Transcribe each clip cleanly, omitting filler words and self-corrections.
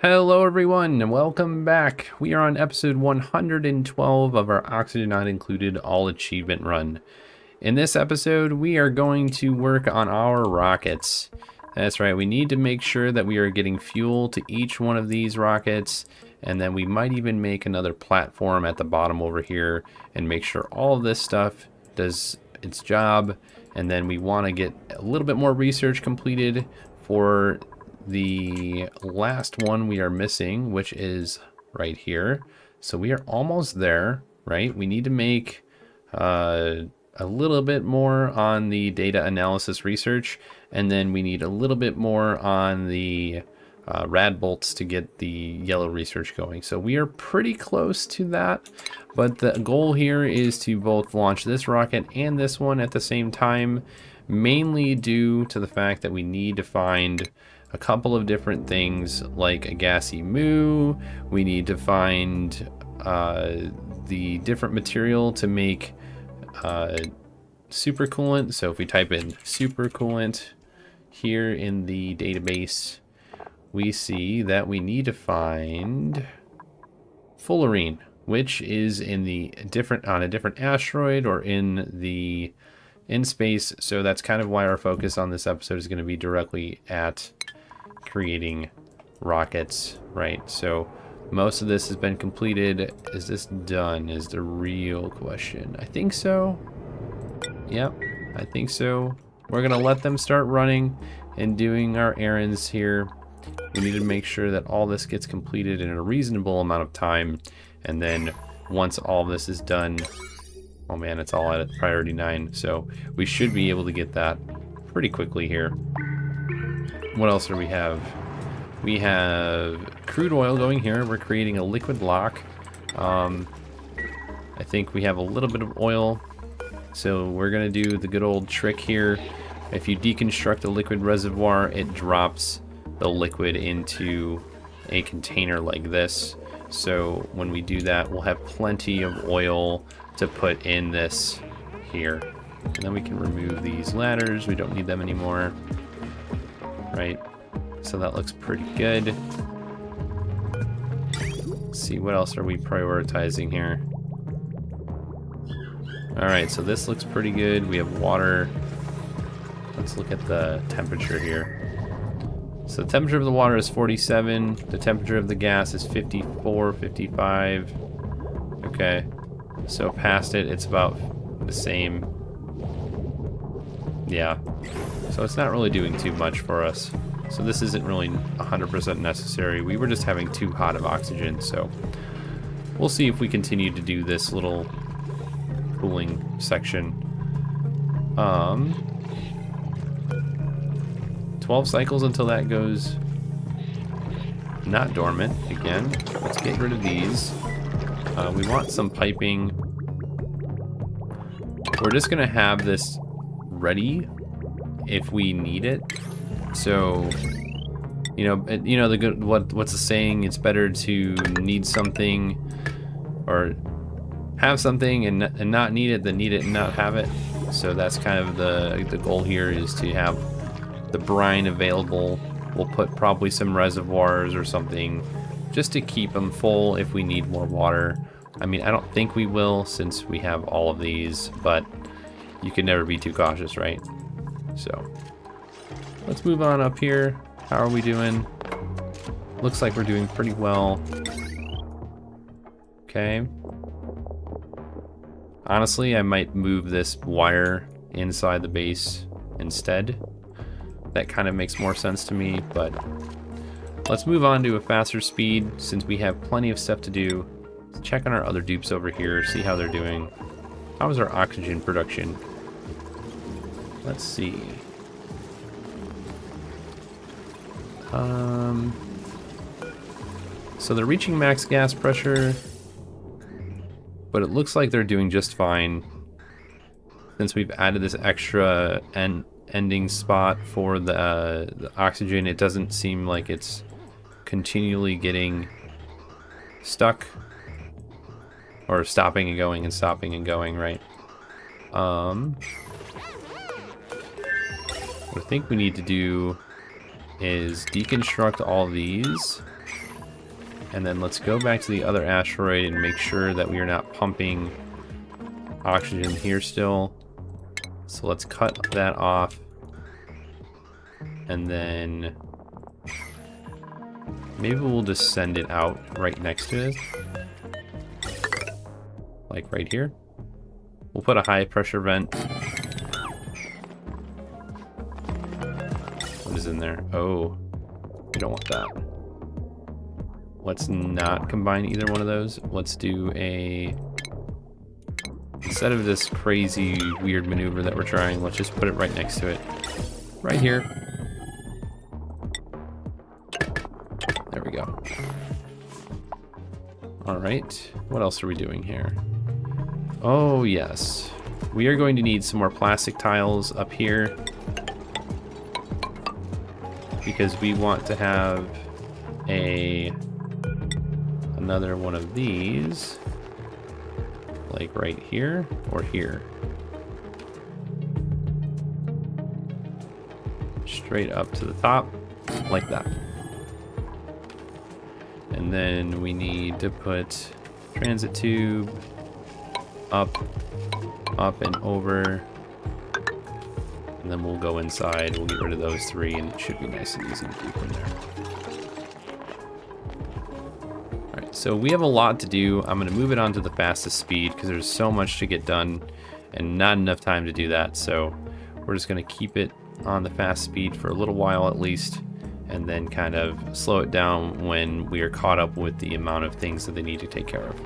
Hello everyone and welcome back. We are on episode 112 of our Oxygen Not Included All Achievement Run. In this episode, we are going to work on our rockets. That's right, we need to make sure that we are getting fuel to each one of these rockets, and then we might even make another platform at the bottom over here and make sure all of this stuff does its job. And then we want to get a little bit more research completed for the last one we are missing, which is right here. So we are almost there, right? We need to make a little bit more on the data analysis research, and then we need a little bit more on the rad bolts to get the yellow research going. So we are pretty close to that, but the goal here is to both launch this rocket and this one at the same time, mainly due to the fact that we need to find a couple of different things like a gassy moo. We need to find the different material to make supercoolant. So if we type in supercoolant here in the database, we see that we need to find fullerene, which is in the on a different asteroid or in space. So that's kind of why our focus on this episode is going to be directly at creating rockets, right? So most of this has been completed. Is this done is the real question. I think so. Yep, I think so. We're gonna let them start running and doing our errands here. We need to make sure that all this gets completed in a reasonable amount of time, and then once all this is done, oh man, it's all at priority 9, so we should be able to get that pretty quickly here. What else do we have? We have crude oil going here. We're creating a liquid lock. I think we have a little bit of oil, so we're gonna do the good old trick here. If you deconstruct a liquid reservoir, it drops the liquid into a container like this. So when we do that, we'll have plenty of oil to put in this here. And then we can remove these ladders. We don't need them anymore. Right, so that looks pretty good. Let's see, what else are we prioritizing here? All right, so this looks pretty good. We have water. Let's look at the temperature here. So the temperature of the water is 47. The temperature of the gas is 54, 55. Okay, so past it, it's about the same. Yeah. So it's not really doing too much for us. So this isn't really 100% necessary. We were just having too hot of oxygen, so we'll see if we continue to do this little cooling section. 12 cycles until that goes not dormant again. Let's get rid of these. We want some piping. We're just gonna have this ready if we need it. So the good what's the saying? It's better to need something or have something and not need it than need it and not have it. So that's kind of the goal here, is to have the brine available. We'll put probably some reservoirs or something just to keep them full if we need more water. I mean, I don't think we will, since we have all of these, but you can never be too cautious, right? So let's move on up here. How are we doing? Looks like we're doing pretty well. Okay. Honestly, I might move this wire inside the base instead. That kind of makes more sense to me, but let's move on to a faster speed since we have plenty of stuff to do. Let's check on our other dupes over here, see how they're doing. How is our oxygen production? Let's see. So they're reaching max gas pressure, but it looks like they're doing just fine. Since we've added this extra ending spot for the oxygen, it doesn't seem like it's continually getting stuck or stopping and going and stopping and going, right? What I think we need to do is deconstruct all these And then let's go back to the other asteroid and make sure that we are not pumping oxygen here still. So let's cut that off. And then maybe we'll just send it out right next to it. Like right here. We'll put a high pressure vent. What is in there? Oh, we don't want that. Let's not combine either one of those. Let's do a... Instead of this crazy weird maneuver that we're trying, let's just put it right next to it. Right here. There we go. Alright, what else are we doing here? Oh yes, we are going to need some more plastic tiles up here because we want to have another one of these, like right here or here. Straight up to the top, like that. And then we need to put transit tube up and over. And then we'll go inside, we'll get rid of those three, and it should be nice and easy to keep them there. Alright, so we have a lot to do. I'm gonna move it on to the fastest speed because there's so much to get done and not enough time to do that. So we're just gonna keep it on the fast speed for a little while at least, and then kind of slow it down when we are caught up with the amount of things that they need to take care of.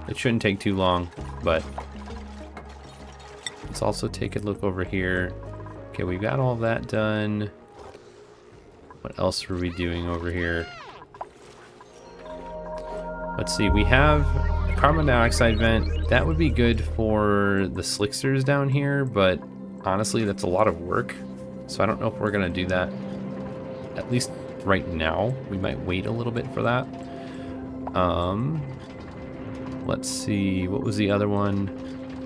It shouldn't take too long, but let's also take a look over here. Okay, we've got all that done. What else are we doing over here? Let's see, we have a carbon dioxide vent. That would be good for the slicksters down here, but honestly, that's a lot of work. So I don't know if we're gonna do that, at least right now. We might wait a little bit for that. Let's see, what was the other one?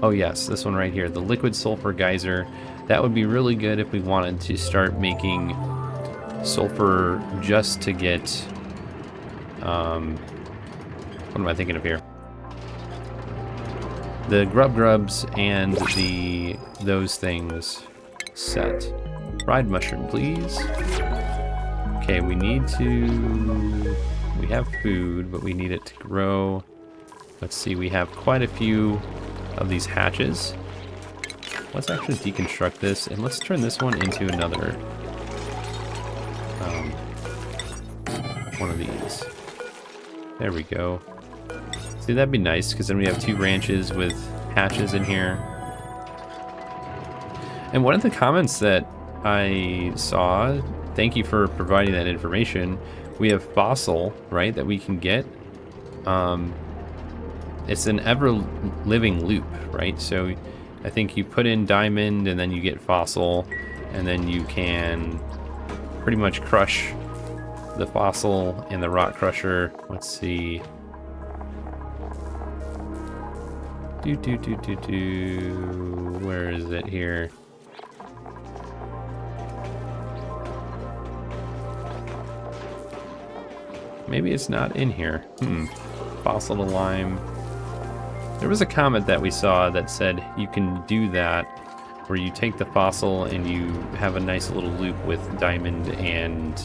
Oh yes, this one right here, the liquid sulfur geyser. That would be really good if we wanted to start making sulfur just to get, what am I thinking of here? The grubs and those things set. Fried mushroom, please. Okay, we have food, but we need it to grow. Let's see, we have quite a few of these hatches. Let's actually deconstruct this, and let's turn this one into another one of these. There we go. See, that'd be nice, because then we have two ranches with hatches in here. And one of the comments that I saw, thank you for providing that information, we have fossil, right, that we can get. It's an ever-living loop, right? So I think you put in diamond and then you get fossil, and then you can pretty much crush the fossil in the rock crusher. Let's see. Where is it here? Maybe it's not in here. Fossil to lime. There was a comment that we saw that said you can do that, where you take the fossil and you have a nice little loop with diamond and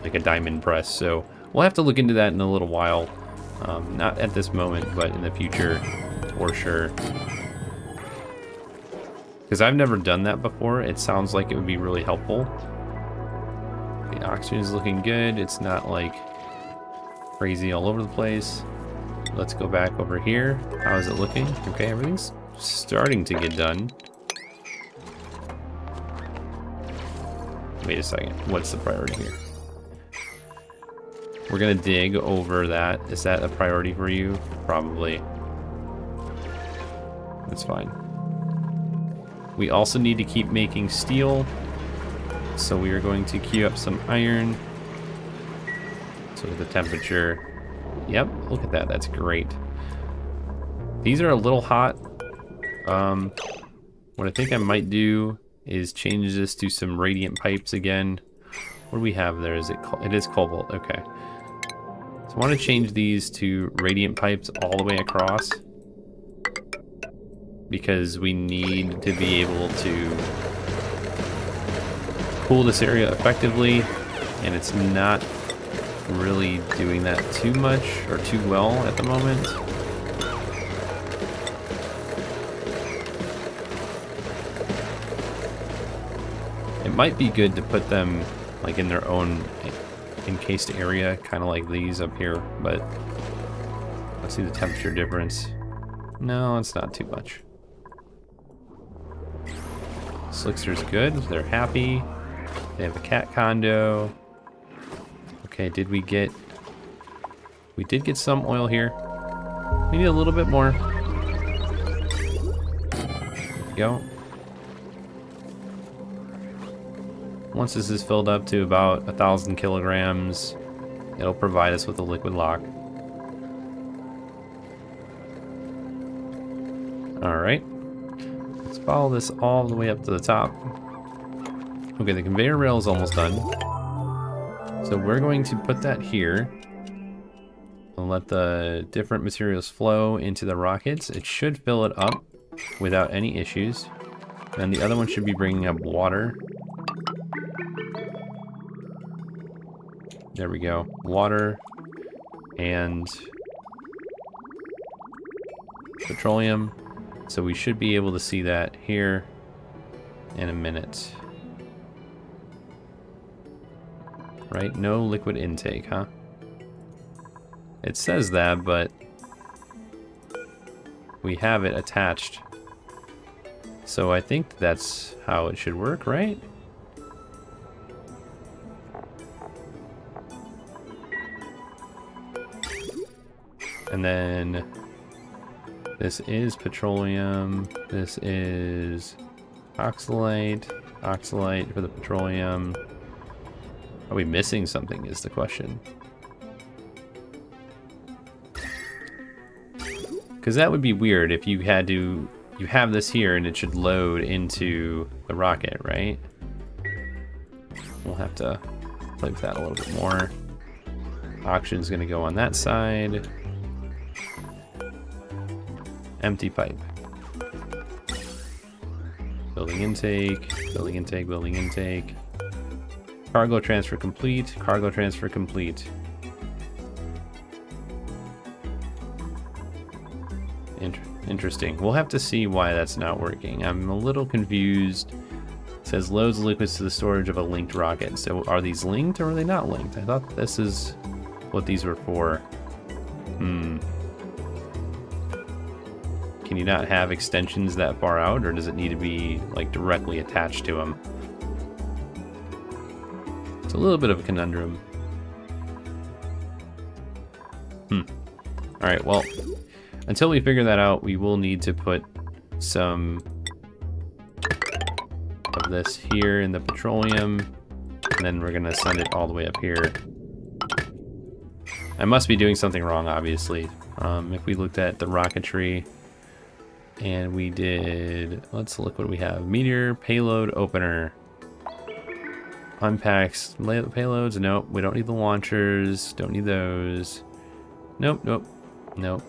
like a diamond press. So we'll have to look into that in a little while. Not at this moment, but in the future, for sure. Because I've never done that before. It sounds like it would be really helpful. The oxygen is looking good. It's not like crazy all over the place. Let's go back over here. How is it looking? Okay, everything's starting to get done. Wait a second. What's the priority here? We're gonna dig over that. Is that a priority for you? Probably. That's fine. We also need to keep making steel. So we are going to queue up some iron. So the temperature. Yep, look at that. That's great. These are a little hot. What I think I might do is change this to some radiant pipes again. What do we have there? Is it? It is cobalt. Okay. So I want to change these to radiant pipes all the way across, because we need to be able to cool this area effectively, and it's not really doing that too much or too well at the moment. It might be good to put them like in their own encased area, kind of like these up here, but let's see the temperature difference. No, it's not too much. Slickster's good, they're happy. They have a cat condo. Okay, did we get... We did get some oil here. We need a little bit more. There we go. Once this is filled up to about 1,000 kilograms, it'll provide us with a liquid lock. Alright. Let's follow this all the way up to the top. Okay, the conveyor rail is almost done. So we're going to put that here and let the different materials flow into the rockets. It should fill it up without any issues. And the other one should be bringing up water. There we go. Water and petroleum. So we should be able to see that here in a minute. Right? No liquid intake, huh? It says that, but we have it attached. So I think that's how it should work, right? And then this is petroleum. This is oxalate. Oxalate for the petroleum. Are we missing something is the question. Because that would be weird if you had to... You have this here and it should load into the rocket, right? We'll have to play with that a little bit more. Oxygen's going to go on that side. Empty pipe. Building intake, building intake, building intake. Cargo transfer complete, cargo transfer complete. Interesting. We'll have to see why that's not working. I'm a little confused. It says loads of liquids to the storage of a linked rocket. So are these linked or are they not linked? I thought this is what these were for. Can you not have extensions that far out, or does it need to be like directly attached to them? It's a little bit of a conundrum. Alright, well, until we figure that out, we will need to put some of this here in the petroleum, and then we're gonna send it all the way up here. I must be doing something wrong, obviously. If we looked at the rocketry, and we did, let's look what we have. Meteor payload opener. Unpacks payloads. Nope, we don't need the launchers. Don't need those. Nope, nope, nope.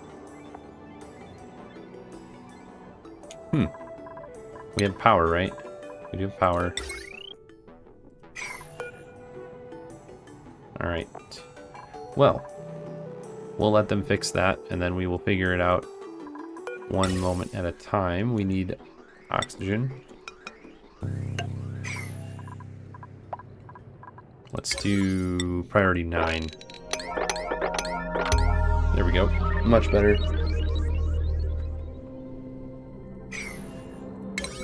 We have power, right? We do have power. Alright. Well, we'll let them fix that, and then we will figure it out one moment at a time. We need oxygen. Let's do priority 9. There we go. Much better.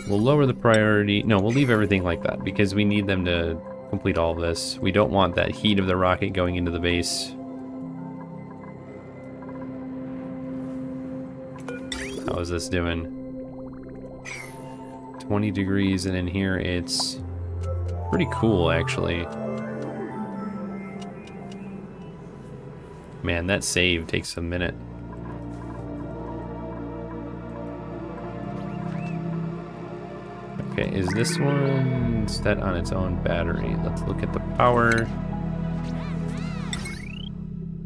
We'll lower the priority. No, we'll leave everything like that because we need them to complete all of this. We don't want that heat of the rocket going into the base. How is this doing? 20 degrees, and in here it's pretty cool, actually. Man, that save takes a minute. Okay, is this one set on its own battery? Let's look at the power.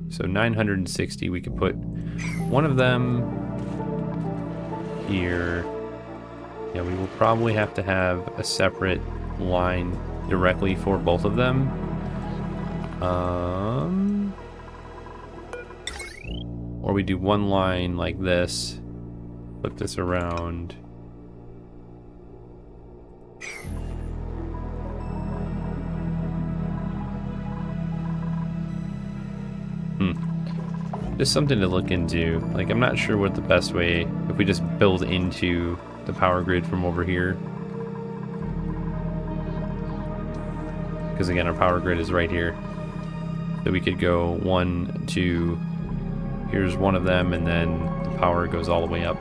So 960, we could put one of them here. Yeah, we will probably have to have a separate line directly for both of them. Or we do one line like this, flip this around. Just something to look into. Like, I'm not sure what the best way, if we just build into the power grid from over here. Because again, our power grid is right here. So we could go 1, 2, here's one of them, and then the power goes all the way up.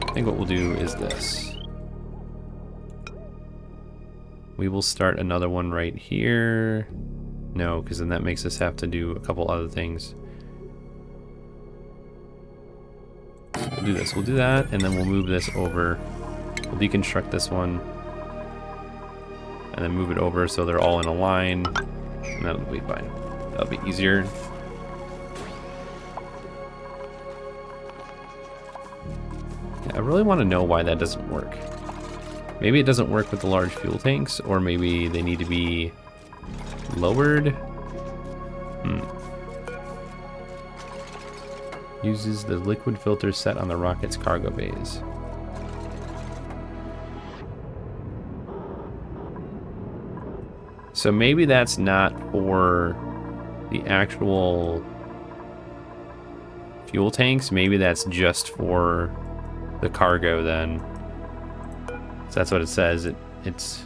I think what we'll do is this. We will start another one right here. No, because then that makes us have to do a couple other things. We'll do this. We'll do that, and then we'll move this over. We'll deconstruct this one. And then move it over so they're all in a line. And that'll be fine. That'll be easier. Yeah, I really want to know why that doesn't work. Maybe it doesn't work with the large fuel tanks, or maybe they need to be lowered. Uses the liquid filter set on the rocket's cargo bays. So maybe that's not for the actual fuel tanks. Maybe that's just for the cargo then. So that's what it says. It's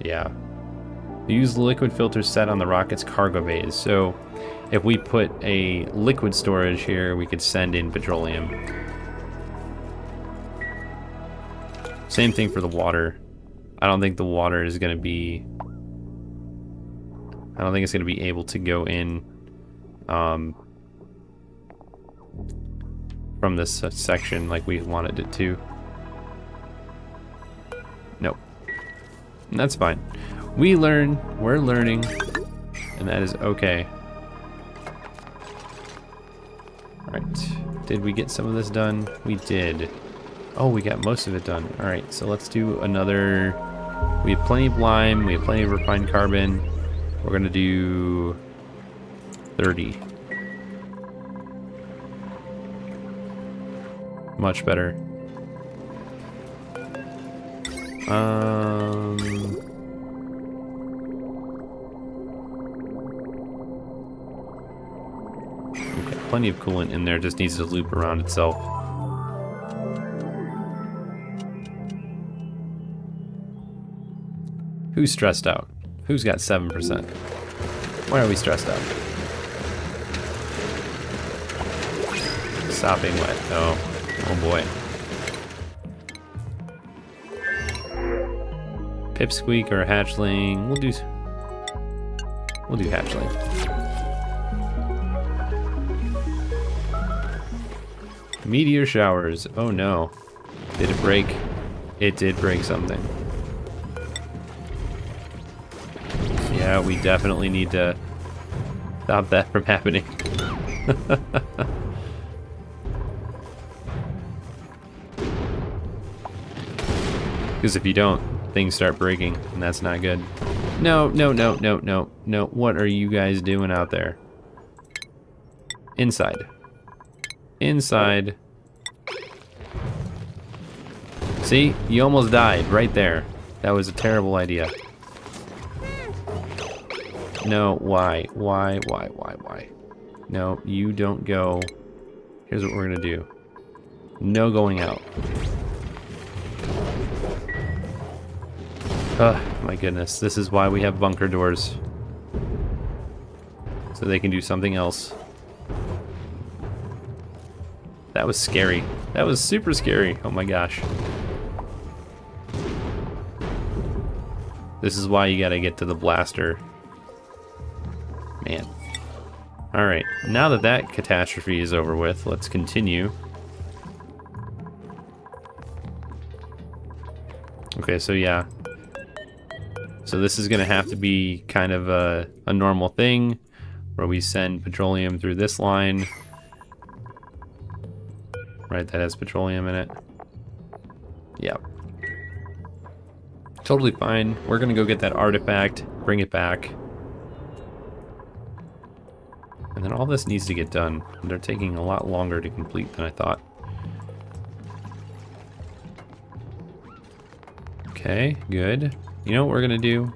yeah. Use the liquid filter set on the rocket's cargo bays. So if we put a liquid storage here, we could send in petroleum. Same thing for the water. I don't think the water is going to be... I don't think it's going to be able to go in from this section like we wanted it to. Nope. And that's fine. We learn, we're learning, and that is okay. Alright, did we get some of this done? We did. Oh, we got most of it done. Alright, so let's do another... We have plenty of lime, we have plenty of refined carbon. We're gonna do 30. Much better. Okay, plenty of coolant in there, just needs to loop around itself. Who's stressed out? Who's got 7%? Why are we stressed out? Sopping wet. Oh boy. Pipsqueak or hatchling. We'll do hatchling. Meteor showers. Oh no. Did it break? It did break something. Yeah, we definitely need to stop that from happening. Because if you don't, things start breaking, and that's not good. No, no, no, no, no, no. What are you guys doing out there? Inside. Inside. See? You almost died right there. That was a terrible idea. No, why? Why? No, you don't go. Here's what we're gonna do. No going out. Oh, my goodness. This is why we have bunker doors. So they can do something else. That was scary. That was super scary. Oh my gosh. This is why you gotta get to the blaster. Man. Alright, now that that catastrophe is over with, let's continue. Okay, so yeah. So this is going to have to be kind of a normal thing where we send petroleum through this line. Right, that has petroleum in it. Yeah. Totally fine. We're going to go get that artifact, bring it back. And then all this needs to get done. They're taking a lot longer to complete than I thought. Okay, good. You know what we're gonna do?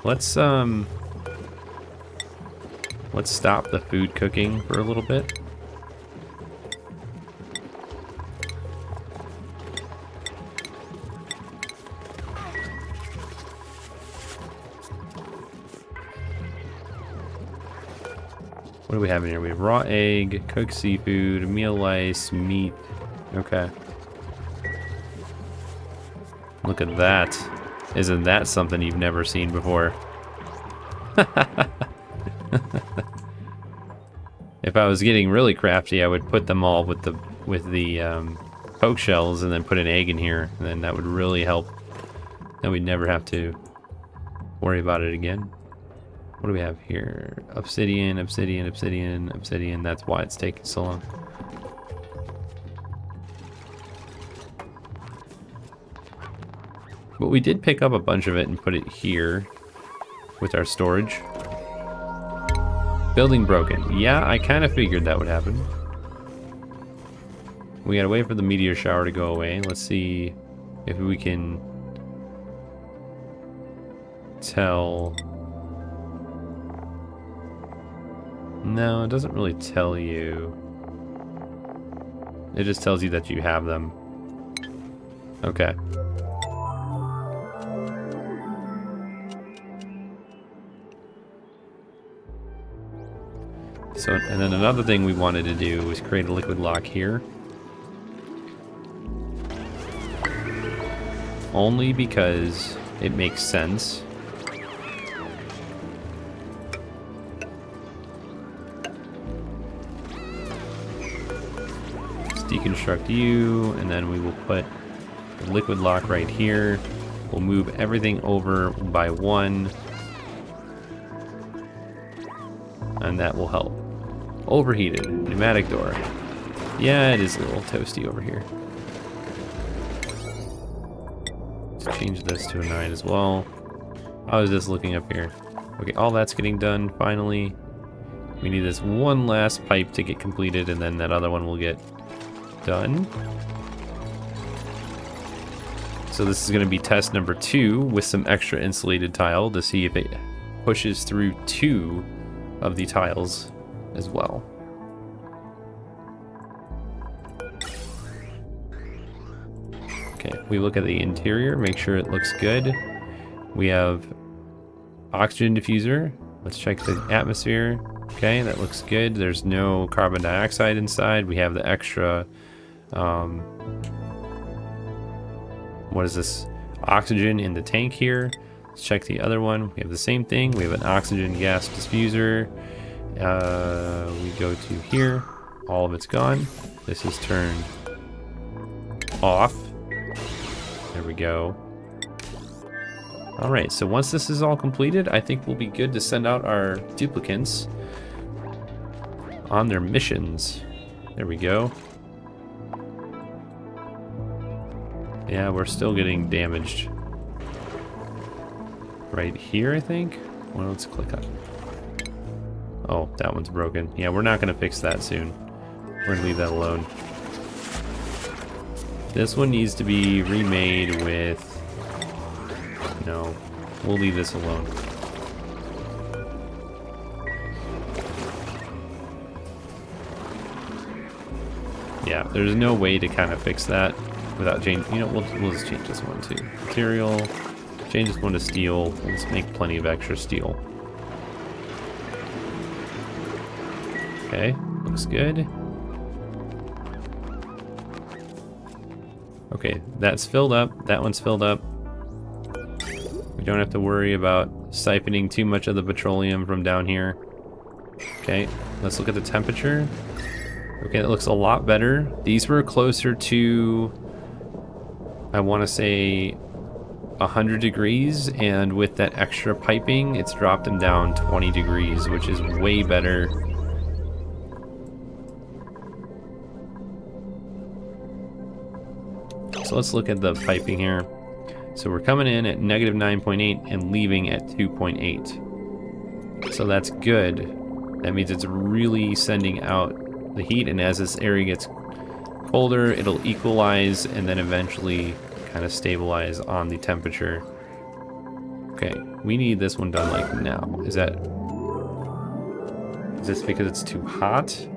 Let's stop the food cooking for a little bit. What do we have in here? We have raw egg, cooked seafood, meal ice, meat. Okay. Look at that. Isn't that something you've never seen before? If I was getting really crafty, I would put them all with the poke shells and then put an egg in here, and then that would really help. Then we'd never have to worry about it again. What do we have here? Obsidian, obsidian, obsidian, obsidian. That's why it's taking so long. But we did pick up a bunch of it and put it here with our storage. Building broken. Yeah, I kind of figured that would happen. We gotta wait for the meteor shower to go away. Let's see if we can tell. No, it doesn't really tell you. It just tells you that you have them. Okay. So, and then another thing we wanted to do was create a liquid lock here. Only because it makes sense. Let's deconstruct you, and then we will put the liquid lock right here. We'll move everything over by one. And that will help. Overheated. Pneumatic door. Yeah, it is a little toasty over here. Let's change this to a 9 as well. I was just looking up here. Okay, all that's getting done finally. We need this one last pipe to get completed, and then that other one will get done. So this is going to be test number 2 with some extra insulated tile to see if it pushes through 2 of the tiles as well. Okay, we look at the interior, make sure it looks good. We have oxygen diffuser. Let's check the atmosphere. Okay, that looks good. There's no carbon dioxide inside. We have the extra, what is this? Oxygen in the tank here. Let's check the other one. We have the same thing. We have an oxygen gas diffuser. We go to here. All of it's gone. This is turned off. There we go. Alright, so once this is all completed, I think we'll be good to send out our duplicants on their missions. There we go. Yeah, we're still getting damaged. Right here, I think? Well, let's click on. Oh, that one's broken. Yeah, we're not going to fix that soon. We're going to leave that alone. This one needs to be remade with... No, we'll leave this alone. Yeah, there's no way to kind of fix that without changing... You know, we'll just change this one too. Material... Change this one to steel. Let's make plenty of extra steel. Okay, looks good. Okay, that's filled up. That one's filled up. We don't have to worry about siphoning too much of the petroleum from down here. Okay, let's look at the temperature. Okay, that looks a lot better. These were closer to I want to say 100 degrees, and with that extra piping, it's dropped them down 20 degrees, which is way better. So let's look at the piping here. So we're coming in at negative 9.8 and leaving at 2.8. So that's good. That means it's really sending out the heat, and as this area gets colder, it'll equalize and then eventually kind of stabilize on the temperature. Okay, we need this one done like now. Is this because it's too hot?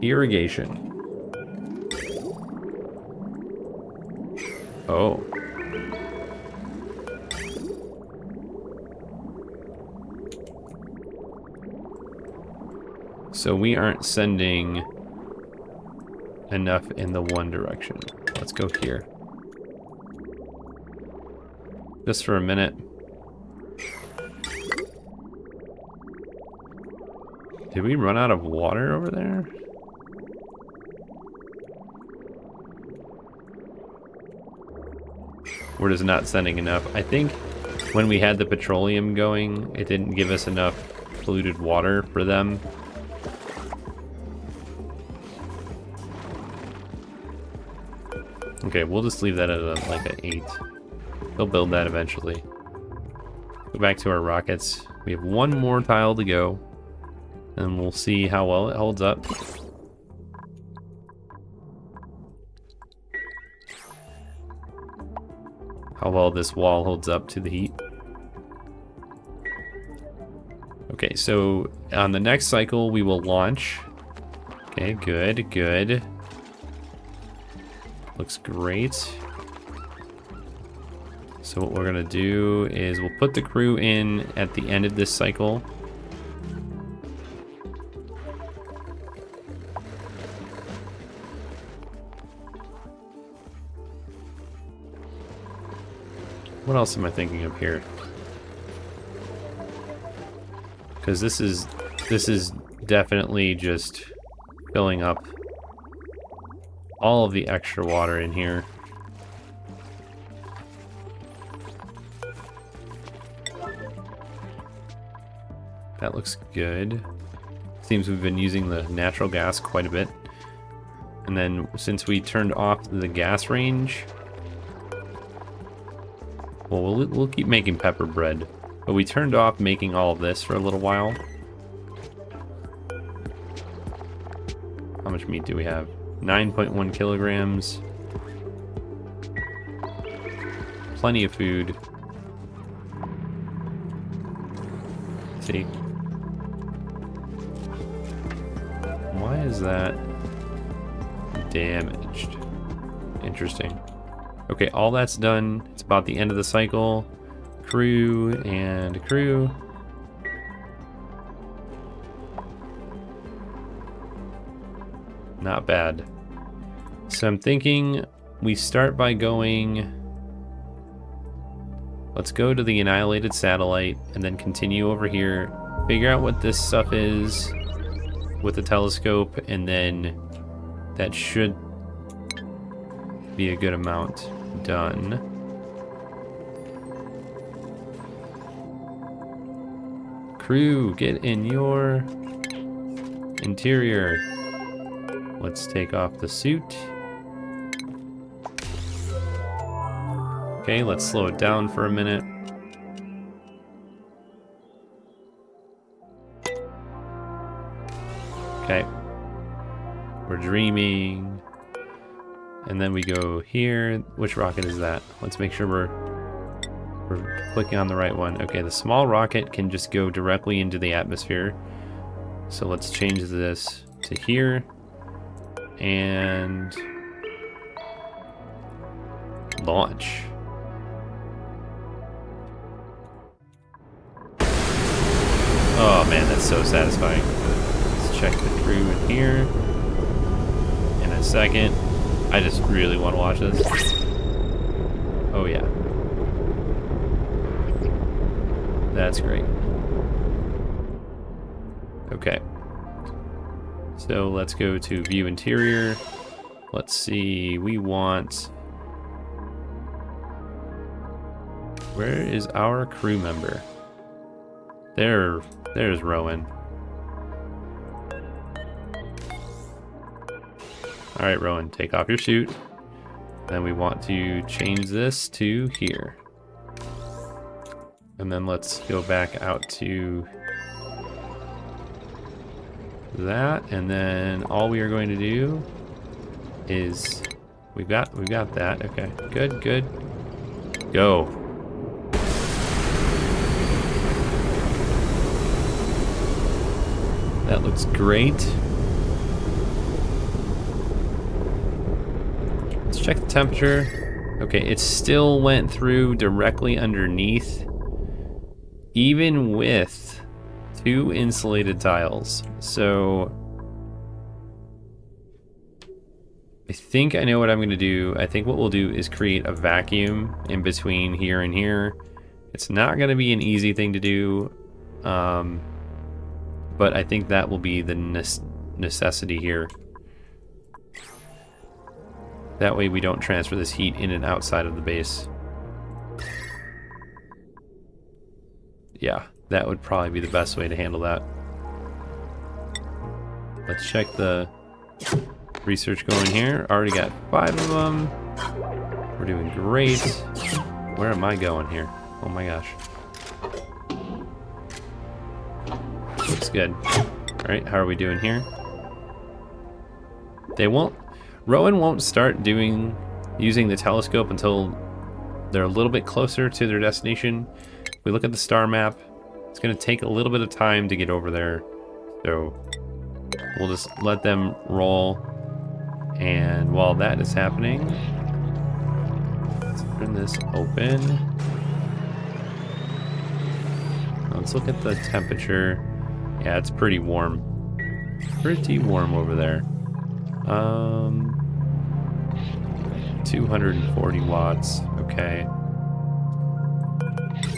Irrigation. Oh. So we aren't sending enough in the one direction. Let's go here. Just for a minute. Did we run out of water over there? We're just not sending enough. I think when we had the petroleum going, it didn't give us enough polluted water for them. Okay, we'll just leave that at like an 8. They'll build that eventually. Go back to our rockets. We have one more tile to go, and we'll see how well it holds up. How well this wall holds up to the heat. Okay, so on the next cycle we will launch. Okay, good, good. Looks great. So what we're gonna do is we'll put the crew in at the end of this cycle. What else am I thinking of here? Because this is definitely just filling up all of the extra water in here. That looks good. Seems we've been using the natural gas quite a bit. And then since we turned off the gas range, well, we'll keep making pepper bread. But we turned off making all of this for a little while. How much meat do we have? 9.1 kilograms. Plenty of food. See? Why is that damaged? Interesting. Okay, all that's done. It's about the end of the cycle. Crew and crew. Not bad. So I'm thinking we start by going... Let's go to the annihilated satellite and then continue over here. Figure out what this stuff is with the telescope, and then that should be a good amount done. Crew, get in your interior. Let's take off the suit. Okay, let's slow it down for a minute. Okay. We're dreaming. And then we go here. Which rocket is that? Let's make sure we're clicking on the right one. Okay, the small rocket can just go directly into the atmosphere. So let's change this to here. And launch. Oh man, that's so satisfying. Let's check the crew in here in a second. I just really want to watch this. Oh yeah. That's great. Okay. So let's go to view interior. Let's see, we want... Where is our crew member? There's Rowan. Alright, Rowan, take off your suit. Then we want to change this to here. And then let's go back out to that, and then all we are going to do is we've got that. Okay, good. Go. That looks great. Let's check the temperature. Okay, it still went through directly underneath, even with 2 insulated tiles. So I think I know what I'm going to do. I think what we'll do is create a vacuum in between here and here. It's not going to be an easy thing to do, but I think that will be the necessity here. That way we don't transfer this heat in and outside of the base. Yeah, that would probably be the best way to handle that. Let's check the research going here. Already got 5 of them. We're doing great. Where am I going here? Oh my gosh. Looks good. Alright, how are we doing here? Rowan won't start using the telescope until they're a little bit closer to their destination. If we look at the star map, it's going to take a little bit of time to get over there. So we'll just let them roll. And while that is happening, let's turn this open. Let's look at the temperature. Yeah, it's pretty warm. Pretty warm over there. 240 watts. Okay.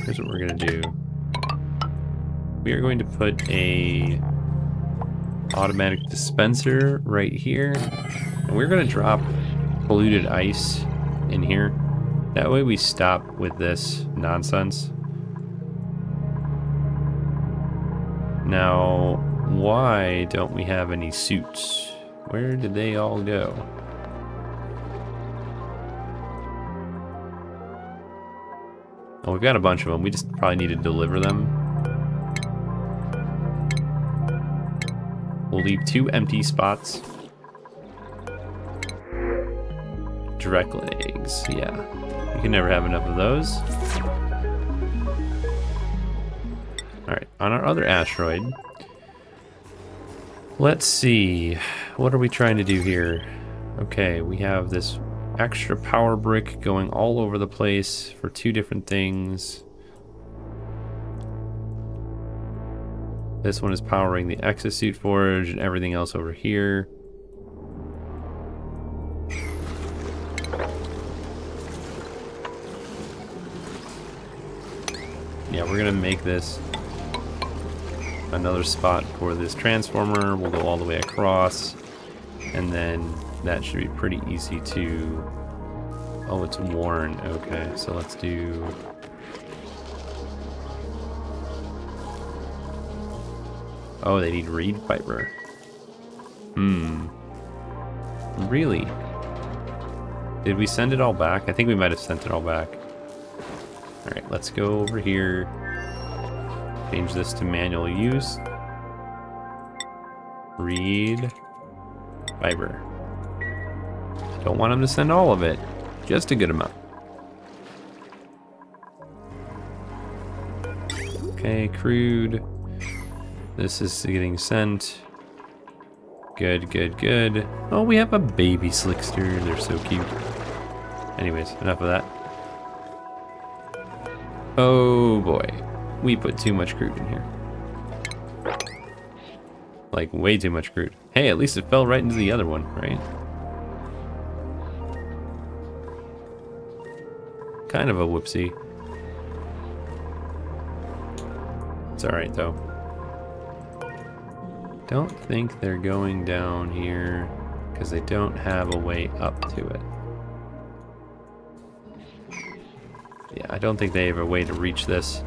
Here's what we're gonna do. We are going to put a automatic dispenser right here, and we're gonna drop polluted ice in here. That way we stop with this nonsense. Now, why don't we have any suits? Where did they all go? Oh, we've got a bunch of them. We just probably need to deliver them. We'll leave 2 empty spots. Direct legs, yeah. You can never have enough of those. Alright, on our other asteroid, let's see. What are we trying to do here? Okay, we have this extra power brick going all over the place for 2 different things. This one is powering the exosuit forge and everything else over here. Yeah, we're gonna make this another spot for this transformer. We'll go all the way across, and then that should be pretty easy to... Oh, it's worn. Okay, so let's do... Oh, they need reed fiber. Really? Did we send it all back? I think we might have sent it all back. Alright, let's go over here. Change this to manual use. Reed fiber. Don't want them to send all of it. Just a good amount. Okay, crude. This is getting sent. Good, good, good. Oh, we have a baby Slickster. They're so cute. Anyways, enough of that. Oh boy. We put too much crude in here. Like, way too much crude. Hey, at least it fell right into the other one, right? Kind of a whoopsie. It's alright, though. Don't think they're going down here because they don't have a way up to it. Yeah, I don't think they have a way to reach this.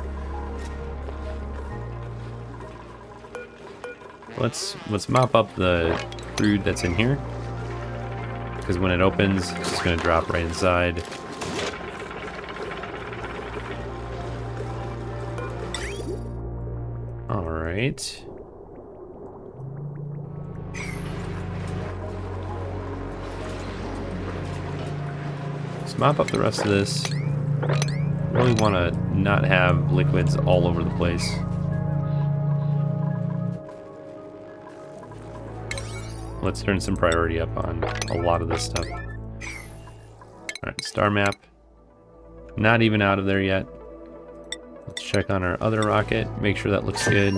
Let's mop up the crude that's in here, because when it opens, it's just going to drop right inside. All right. Let's mop up the rest of this. Really want to not have liquids all over the place. Let's turn some priority up on a lot of this stuff. Alright, star map. Not even out of there yet. Let's check on our other rocket, make sure that looks good.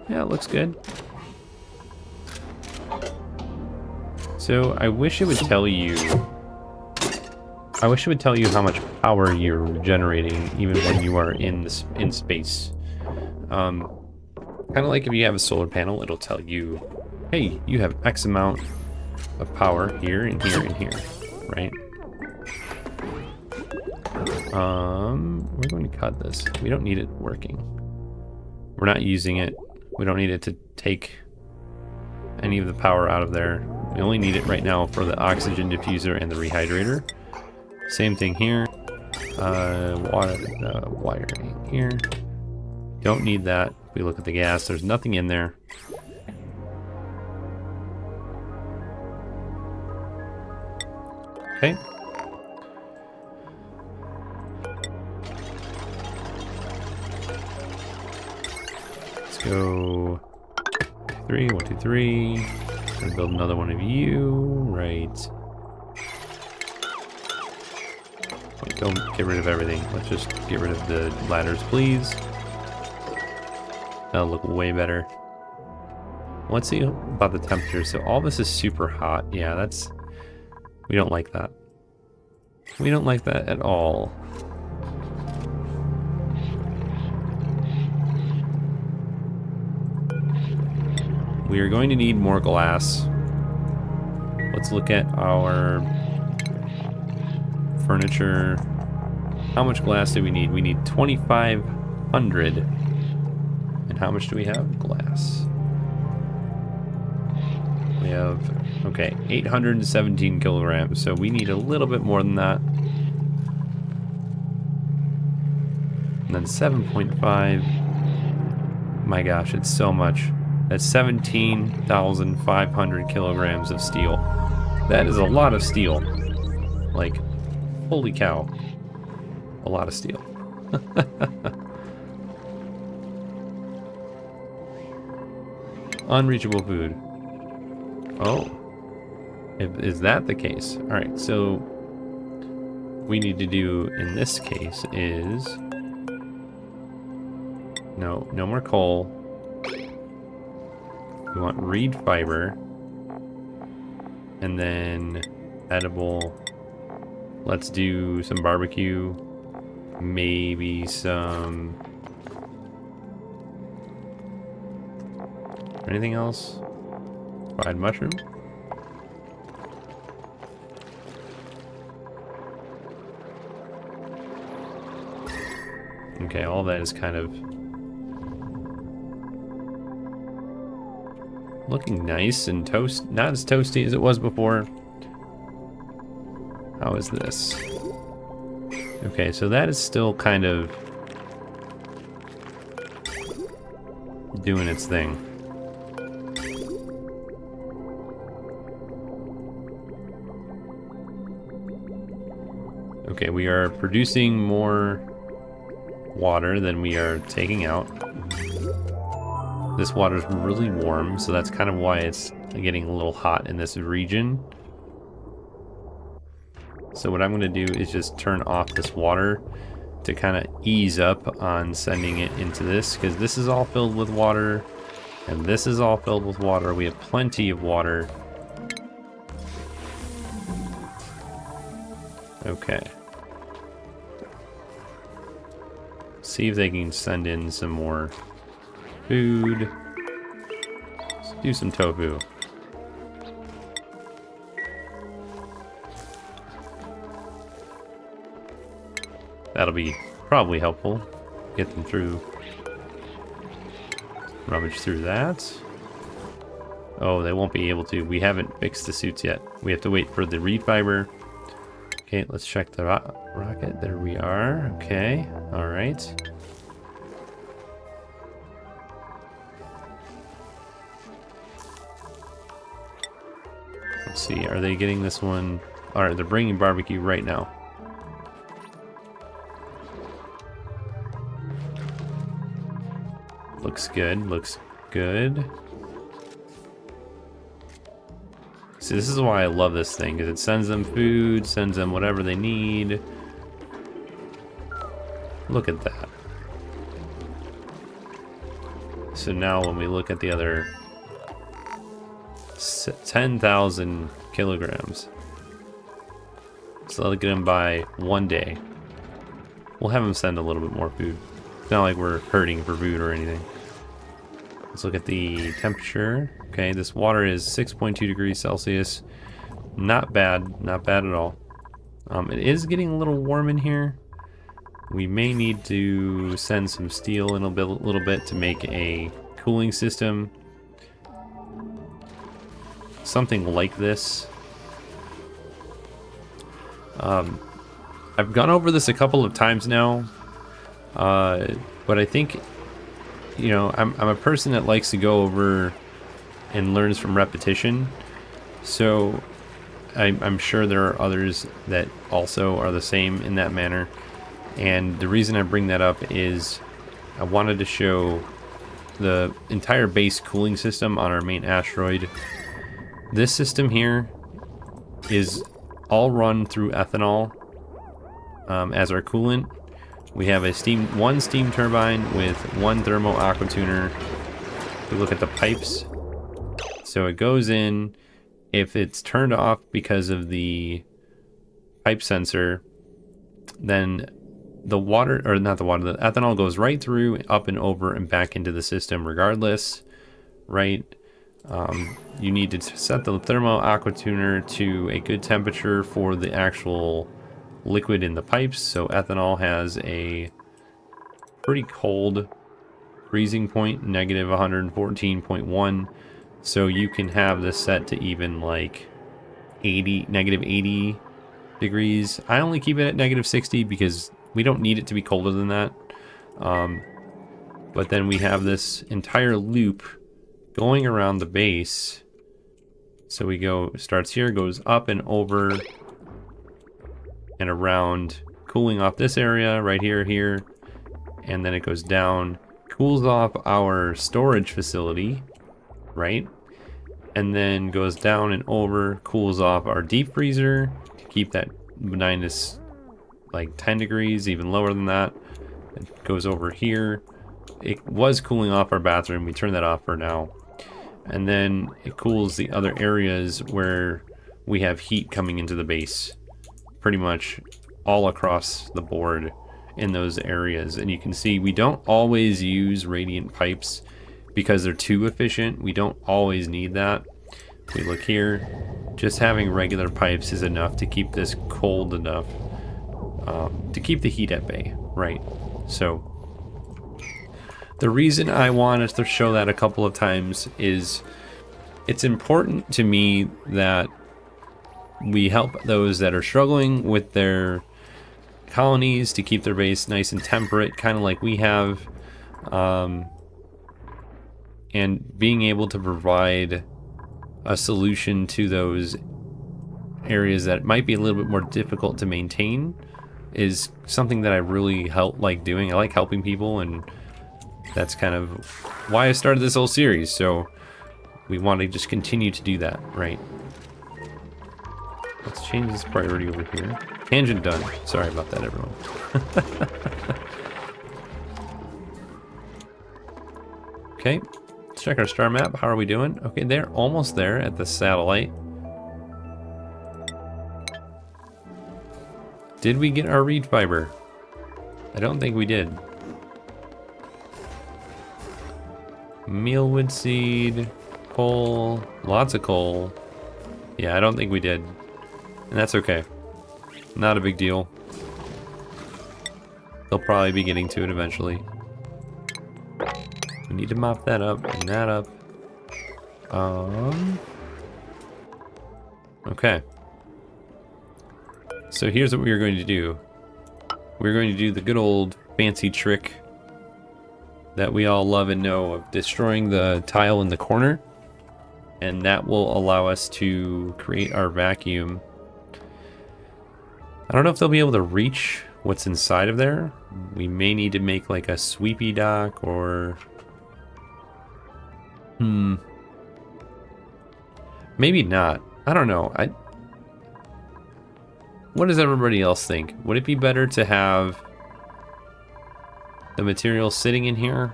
Yeah, it looks good. So I wish it would tell you... I wish it would tell you how much power you're generating even when you are in space. Kind of like if you have a solar panel, it'll tell you, hey, you have X amount of power here and here and here, right? We're going to cut this. We don't need it working. We're not using it. We don't need it to take any of the power out of there. We only need it right now for the oxygen diffuser and the rehydrator. Same thing here. Wiring here. Don't need that. If we look at the gas, there's nothing in there. Okay. Let's go 3, 1, 2, 3. Gonna build another one of you. Right. Don't get rid of everything. Let's just get rid of the ladders, please. That'll look way better. Let's see about the temperature. So all this is super hot. Yeah, that's... We don't like that. We don't like that at all. We are going to need more glass. Let's look at our furniture. How much glass do we need? We need 2,500. And how much do we have? Glass. We have, okay, 817 kilograms. So we need a little bit more than that. And then 7.5. My gosh, it's so much. That's 17,500 kilograms of steel. That is a lot of steel. Like, holy cow. A lot of steel. Unreachable food. Oh. Is that the case? Alright, so we need to do in this case is... No more coal. We want reed fiber. And then edible. Let's do some barbecue. Maybe some... Anything else? Fried mushroom? Okay, all that is kind of looking nice and toast, not as toasty as it was before. How is this? Okay, so that is still kind of doing its thing. Okay, we are producing more water than we are taking out. This water is really warm, so that's kind of why it's getting a little hot in this region. So what I'm going to do is just turn off this water to kind of ease up on sending it into this, because this is all filled with water, and this is all filled with water. We have plenty of water. Okay. See if they can send in some more food. Let's do some tofu. That'll be probably helpful. Get them through. Rummage through that. Oh, they won't be able to. We haven't fixed the suits yet. We have to wait for the reed fiber. Okay, let's check the rocket. There we are. Okay, all right. Let's see, are they getting this one? All right, they're bringing barbecue right now. Looks good, looks good. See, this is why I love this thing, because it sends them food, sends them whatever they need. Look at that. So now when we look at the other 10,000 kilograms. So that'll get them by 1 day. We'll have them send a little bit more food. It's not like we're hurting for food or anything. Let's look at the temperature. Okay, this water is 6.2 degrees Celsius. Not bad, not bad at all. It is getting a little warm in here. We may need to send some steel in a little bit to make a cooling system. Something like this. I've gone over this a couple of times now, but I think, you know, I'm a person that likes to go over and learns from repetition. So I'm sure there are others that also are the same in that manner. And the reason I bring that up is I wanted to show the entire base cooling system on our main asteroid. This system here is all run through ethanol as our coolant. We have a one steam turbine with one thermo aqua tuner. We look at the pipes. So it goes in. If it's turned off because of the pipe sensor, then the water, or not the water, the ethanol goes right through, up and over and back into the system regardless, right? You need to set the thermo aqua tuner to a good temperature for the actual liquid in the pipes. So ethanol has a pretty cold freezing point, negative 114.1. So you can have this set to even like negative 80 degrees. I only keep it at negative 60 because we don't need it to be colder than that. But then we have this entire loop going around the base. So we starts here, goes up and over and around, cooling off this area right here, and then it goes down, cools off our storage facility, right? And then goes down and over, cools off our deep freezer to keep that minus like 10 degrees, even lower than that. It goes over here. It was cooling off our bathroom. We turned that off for now. And then it cools the other areas where we have heat coming into the base. Pretty much all across the board in those areas. And you can see we don't always use radiant pipes because they're too efficient. We don't always need that. If we look here, just having regular pipes is enough to keep this cold enough to keep the heat at bay, right? So the reason I wanted to show that a couple of times is it's important to me that we help those that are struggling with their colonies to keep their base nice and temperate, kind of like we have, and being able to provide a solution to those areas that might be a little bit more difficult to maintain is something that I really like doing. I like helping people, and that's kind of why I started this whole series. So we want to just continue to do that, right? Let's change this priority over here. Tangent done. Sorry about that, everyone. Okay, let's check our star map. How are we doing? Okay, they're almost there at the satellite. Did we get our reed fiber? I don't think we did. Mealwood seed. coal. Lots of coal. Yeah, I don't think we did. And that's okay. Not a big deal. They'll probably be getting to it eventually. We need to mop that up and that up. Okay. So here's what we're going to do. We're going to do the good old fancy trick that we all love and know of destroying the tile in the corner. And that will allow us to create our vacuum. I don't know if they'll be able to reach what's inside of there. We may need to make like a sweepy dock or... Maybe not. I don't know. What does everybody else think? Would it be better to have the material sitting in here?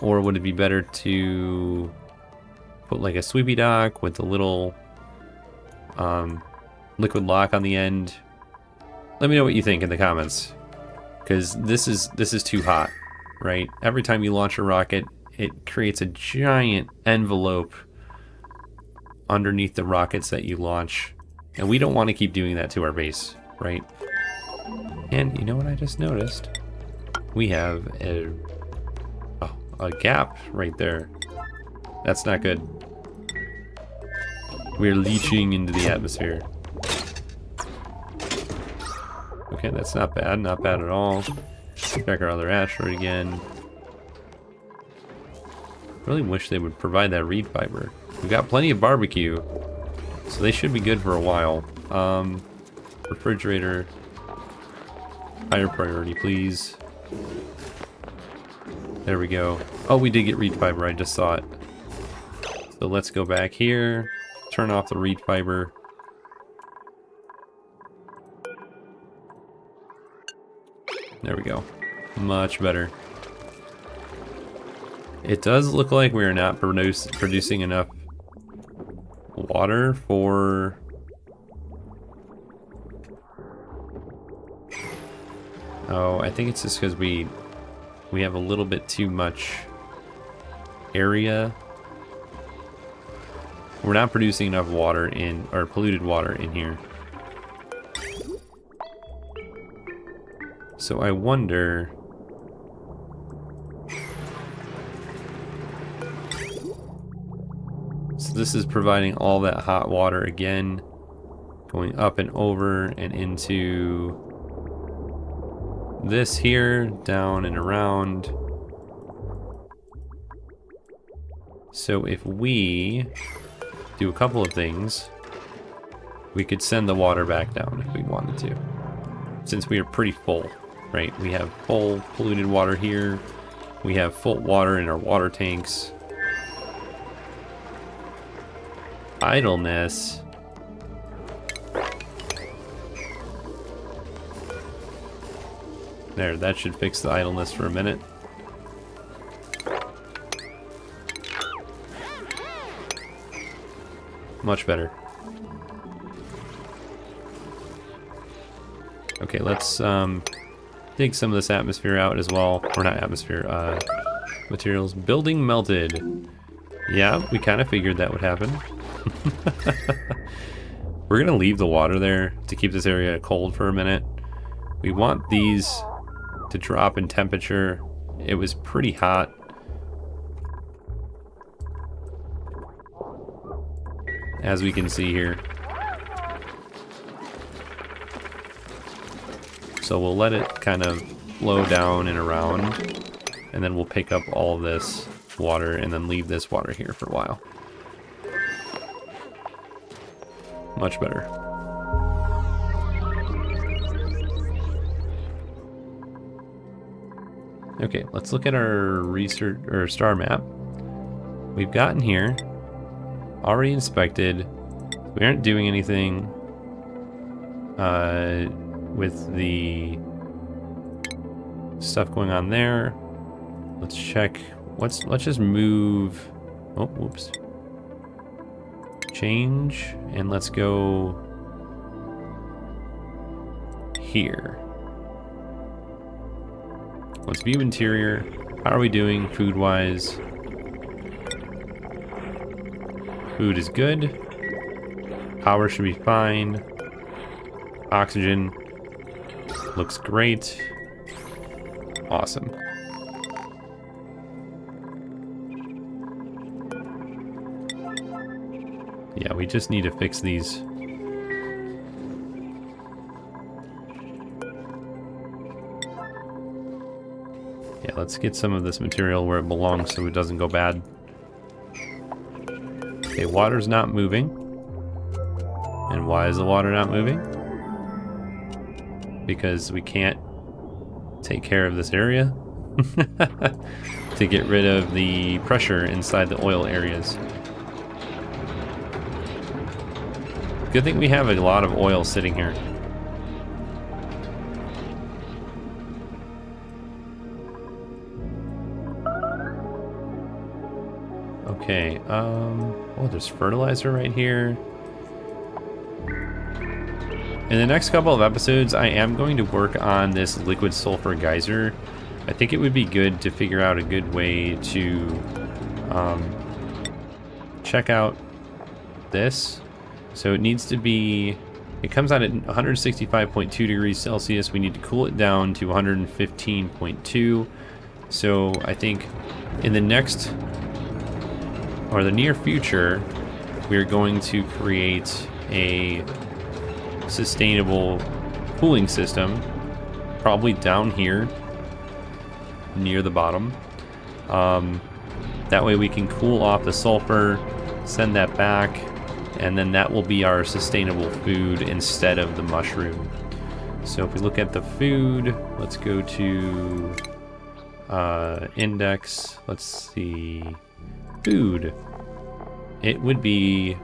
Or would it be better to put like a sweepy dock with a little liquid lock on the end? Let me know what you think in the comments. Because this is too hot, right? Every time you launch a rocket, it creates a giant envelope underneath the rockets that you launch. And we don't want to keep doing that to our base, right? And you know what I just noticed? We have a gap right there. That's not good. We're leaching into the atmosphere. Okay, that's not bad. Not bad at all. Check our other asteroid again. Really wish they would provide that reed fiber. We've got plenty of barbecue, so they should be good for a while. Refrigerator. Higher priority, please. There we go. Oh, we did get reed fiber. I just saw it. So let's go back here. Turn off the reed fiber. There we go. Much better. It does look like we are not producing enough water for... Oh, I think it's just because we have a little bit too much area. We're not producing enough water in, or polluted water in here. So I wonder... So this is providing all that hot water again, going up and over and into this here, down and around. So if we do a couple of things, we could send the water back down if we wanted to. Since we are pretty full, right? We have full polluted water here. We have full water in our water tanks. Idleness. There, that should fix the idleness for a minute. Much better. Okay, let's dig some of this atmosphere out as well. Or not atmosphere, materials. Building melted. Yeah, we kind of figured that would happen. We're gonna leave the water there to keep this area cold for a minute. We want these to drop in temperature. It was pretty hot. As we can see here. So we'll let it kind of flow down and around, and then we'll pick up all this water and then leave this water here for a while. Much better. Okay, let's look at our research or star map. We've gotten here, already inspected. We aren't doing anything with the stuff going on there. Let's check. Let's just move. Oh, whoops. Change, and let's go here. Let's view interior. How are we doing food-wise? Food is good. Power should be fine. Oxygen looks great. Awesome. Yeah, we just need to fix these. Yeah, let's get some of this material where it belongs so it doesn't go bad. Okay, water's not moving. And why is the water not moving? Because we can't take care of this area to get rid of the pressure inside the oil areas. Good thing we have a lot of oil sitting here. Okay, oh, there's fertilizer right here. In the next couple of episodes, I am going to work on this liquid sulfur geyser. I think it would be good to figure out a good way to check out this. So it needs to be, it comes out at 165.2 degrees Celsius. We need to cool it down to 115.2. So I think in the next, or the near future, we're going to create a sustainable cooling system, probably down here near the bottom. That way we can cool off the sulfur, send that back, and then that will be our sustainable food instead of the mushroom. So if we look at the food, let's go to index, let's see, food. It would be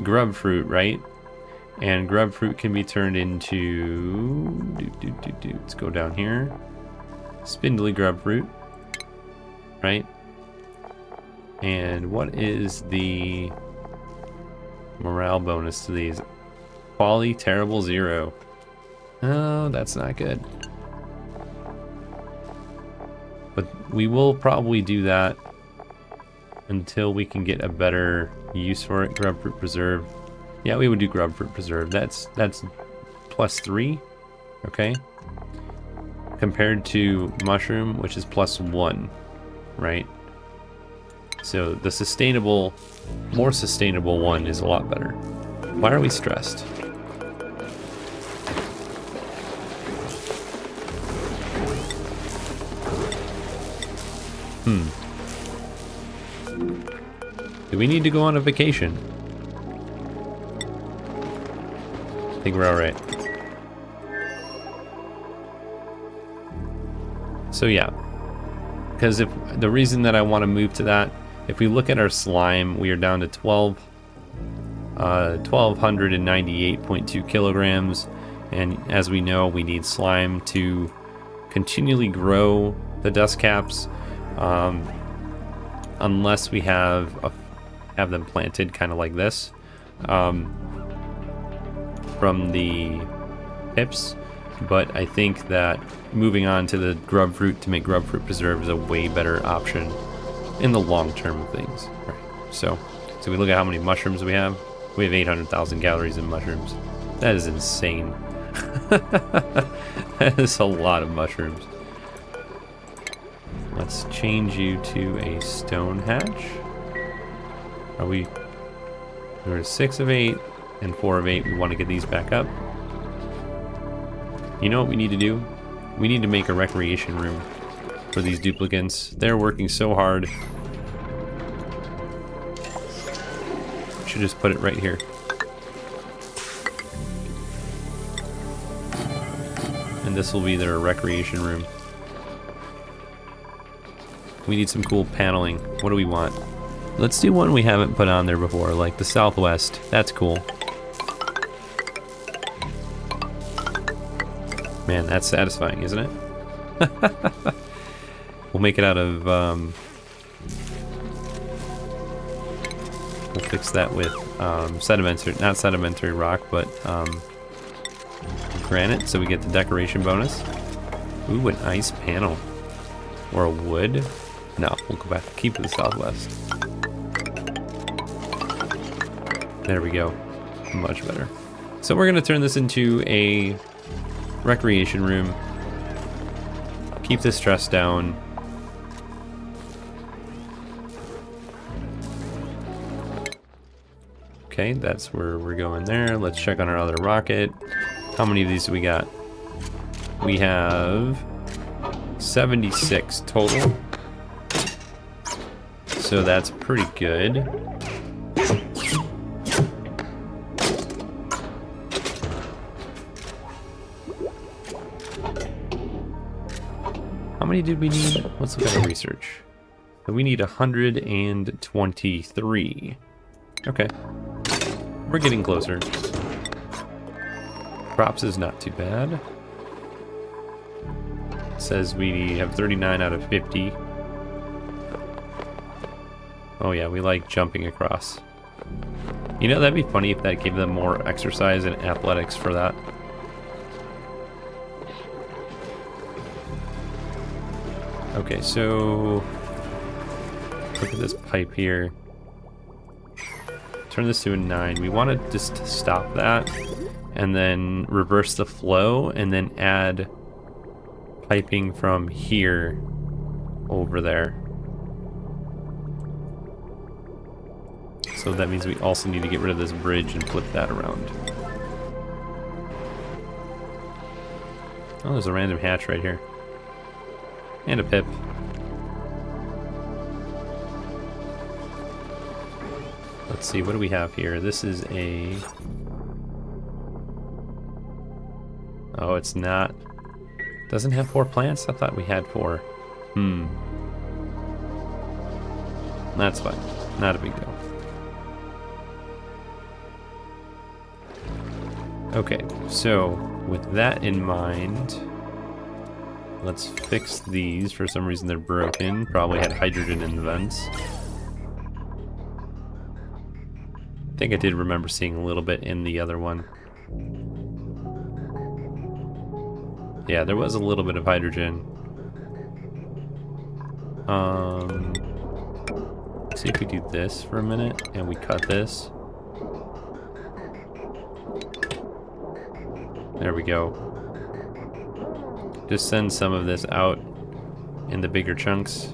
grub fruit, right? And grub fruit can be turned into, let's go down here, spindly grub fruit, right? And what is the morale bonus to these? Quality terrible 0. Oh, that's not good. But we will probably do that until we can get a better use for it. Grub fruit preserve. Yeah, we would do grub fruit preserve. That's +3, okay? Compared to mushroom, which is +1, right? So the sustainable, more sustainable one is a lot better. Why are we stressed? Do we need to go on a vacation? I think we're all right. So yeah, because if the reason that I want to move to that, if we look at our slime, we are down to 1,298.2 kilograms, and as we know, we need slime to continually grow the dust caps, unless we have them planted kind of like this. From the pips, but I think that moving on to the grub fruit to make grub fruit preserve is a way better option in the long term of things. Right. So we look at how many mushrooms we have. We have 800,000 calories in mushrooms. That is insane. That is a lot of mushrooms. Let's change you to a stone hatch. We're 6 of 8. And 4 of 8, we want to get these back up. You know what we need to do? We need to make a recreation room for these duplicants. They're working so hard. Should just put it right here. And this will be their recreation room. We need some cool paneling. What do we want? Let's do one we haven't put on there before, like the Southwest. That's cool. Man, that's satisfying, isn't it? We'll make it out of, we'll fix that with sedimentary, not sedimentary rock, but granite, so we get the decoration bonus. Ooh, an ice panel. Or a wood. No, we'll go back, keep it the Southwest. There we go. Much better. So we're going to turn this into a recreation room. Keep the stress down. Okay, that's where we're going there. Let's check on our other rocket. How many of these do we got? We have 76 total. So that's pretty good. How many did we need? Let's look at our research. So we need 123. Okay. We're getting closer. Crops is not too bad. It says we have 39 out of 50. Oh yeah, we like jumping across. You know, that'd be funny if that gave them more exercise and athletics for that. Okay, so look at this pipe here. Turn this to a 9. We want to just stop that and then reverse the flow and then add piping from here over there. So that means we also need to get rid of this bridge and flip that around. Oh, there's a random hatch right here. And a pip. Let's see, what do we have here? This is a... Oh, it's not... Doesn't have 4 plants? I thought we had 4. That's fine. Not a big deal. Okay, so with that in mind, let's fix these. For some reason they're broken. Probably had hydrogen in the vents. I think I did remember seeing a little bit in the other one. Yeah, there was a little bit of hydrogen. Let's see if we do this for a minute and we cut this. There we go. Just send some of this out in the bigger chunks.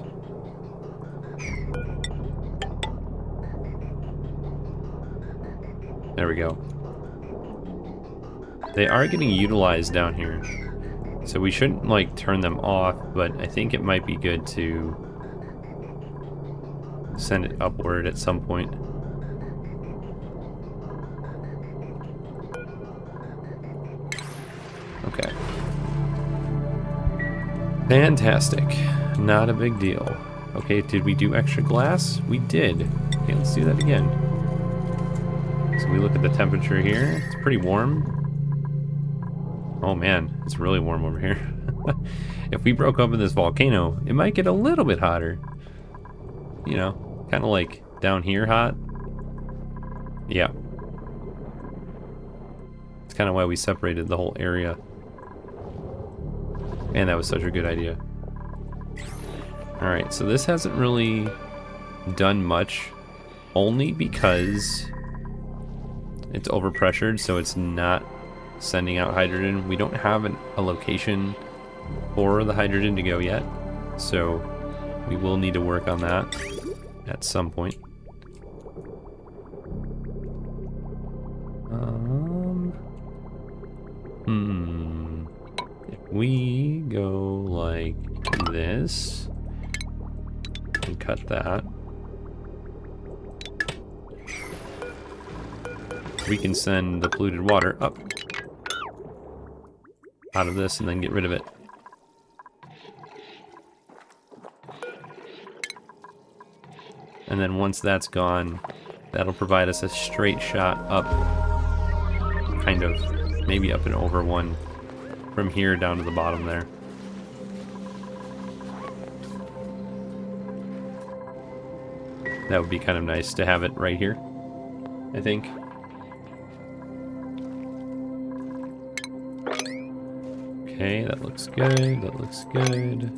There we go. They are getting utilized down here. So we shouldn't like turn them off, but I think it might be good to send it upward at some point. Okay. Fantastic. Not a big deal. Okay, did we do extra glass? We did. Okay, let's do that again. So we look at the temperature here. It's pretty warm. Oh man, it's really warm over here. If we broke open this volcano, it might get a little bit hotter. You know, kind of like down here hot. Yeah. It's kind of why we separated the whole area. Man, that was such a good idea. Alright, so this hasn't really done much, only because it's overpressured, so it's not sending out hydrogen. We don't have a location for the hydrogen to go yet, so we will need to work on that at some point. If we go like this and cut that, we can send the polluted water up out of this and then get rid of it. And then once that's gone, that'll provide us a straight shot up, kind of, maybe up and over one from here down to the bottom there. That would be kind of nice to have it right here, I think. Okay, that looks good, that looks good.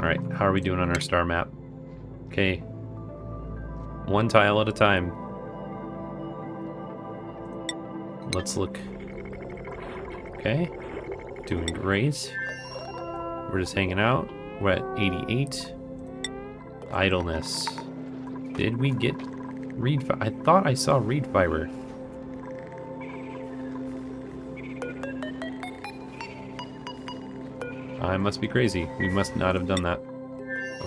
Alright, how are we doing on our star map? Okay. One tile at a time. Let's look. Okay. Doing great. We're just hanging out. We're at 88. Idleness. Did we get reed fiber? I thought I saw reed fiber. I must be crazy. We must not have done that.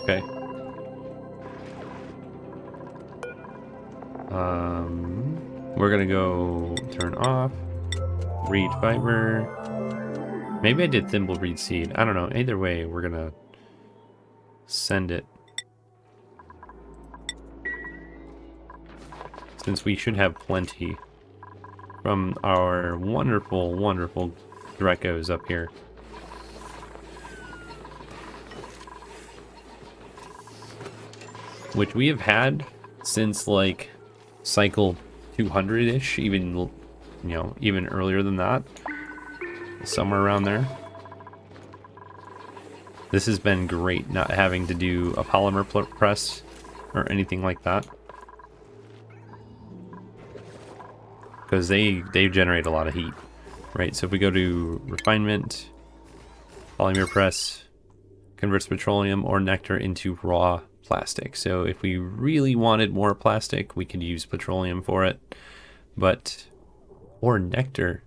Okay. We're gonna go turn off reed fiber. Maybe I did thimbleweed seed. I don't know. Either way, we're gonna send it. Since we should have plenty from our wonderful, wonderful Drekos up here. Which we have had since like cycle 200-ish, even, you know, even earlier than that. Somewhere around there. This has been great not having to do a polymer press or anything like that. Because they generate a lot of heat, right? So if we go to refinement, polymer press, converts petroleum or nectar into raw plastic. So if we really wanted more plastic, we could use petroleum for it, but, or nectar.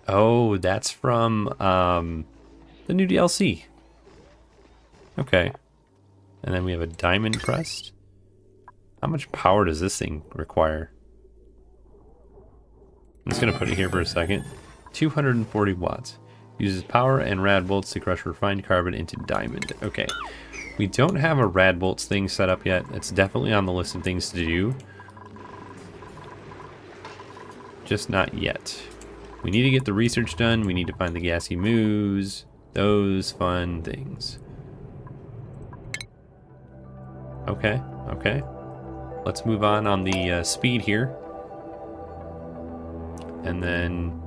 Oh, that's from the new DLC. Okay. And then we have a diamond pressed. How much power does this thing require? I'm just gonna put it here for a second. 240 watts. Uses power and rad bolts to crush refined carbon into diamond. Okay. We don't have a rad bolts thing set up yet. It's definitely on the list of things to do. Just not yet. We need to get the research done. We need to find the gassy moos. Those fun things. Okay, okay. Let's move on the speed here. And then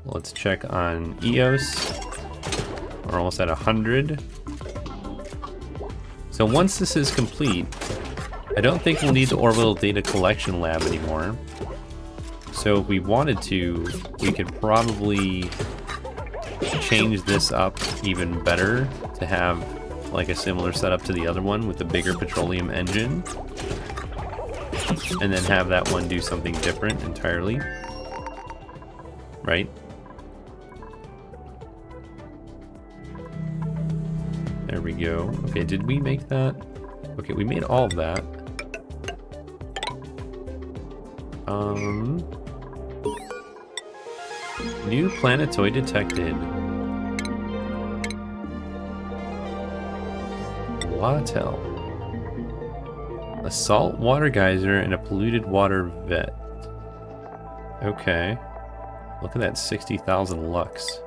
let's check on EOS. We're almost at 100. So once this is complete, I don't think we'll need the orbital data collection lab anymore. So if we wanted to, we could probably change this up even better to have like a similar setup to the other one with the bigger petroleum engine. And then have that one do something different entirely. Right? There we go. Okay, did we make that? Okay, we made all of that. New planetoid detected. Wattel. A salt water geyser and a polluted water vet. Okay. Look at that 60,000 lux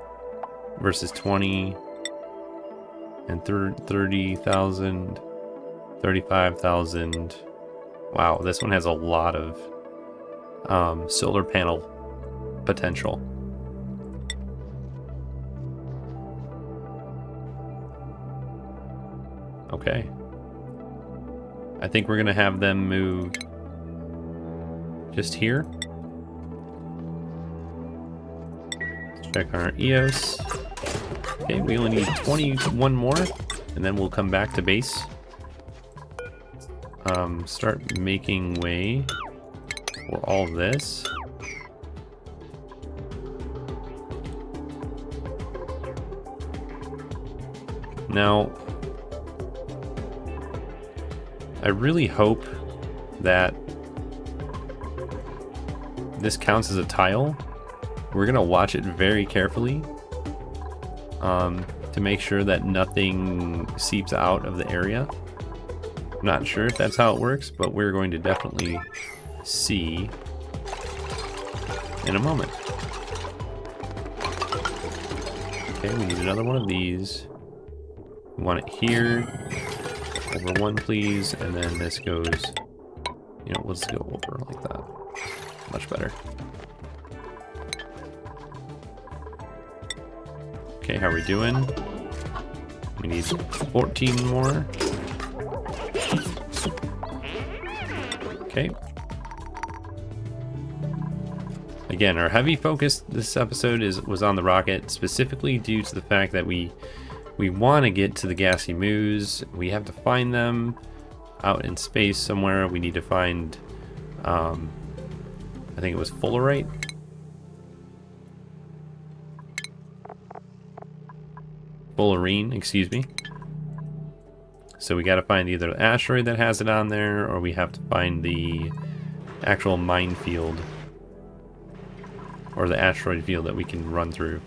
versus 20 and 30,000, 35,000. Wow, this one has a lot of solar panel potential. Okay. I think we're gonna have them move just here. Let's check our EOS. Okay, we only need 21 more, and then we'll come back to base. Start making way for all this. Now, I really hope that this counts as a tile. We're gonna watch it very carefully to make sure that nothing seeps out of the area. I'm not sure if that's how it works, but we're going to definitely see in a moment. Okay, we need another one of these. We want it here. Over one, please, and then this goes, you know, let's go over like that. Much better. Okay, how are we doing? We need 14 more. Okay. Again, our heavy focus this episode was on the rocket, specifically due to the fact that we want to get to the gassy moos. We have to find them out in space somewhere. We need to find, I think it was fullerite. Fullerene, excuse me. So we got to find either the asteroid that has it on there, or we have to find the actual minefield, or the asteroid field that we can run through.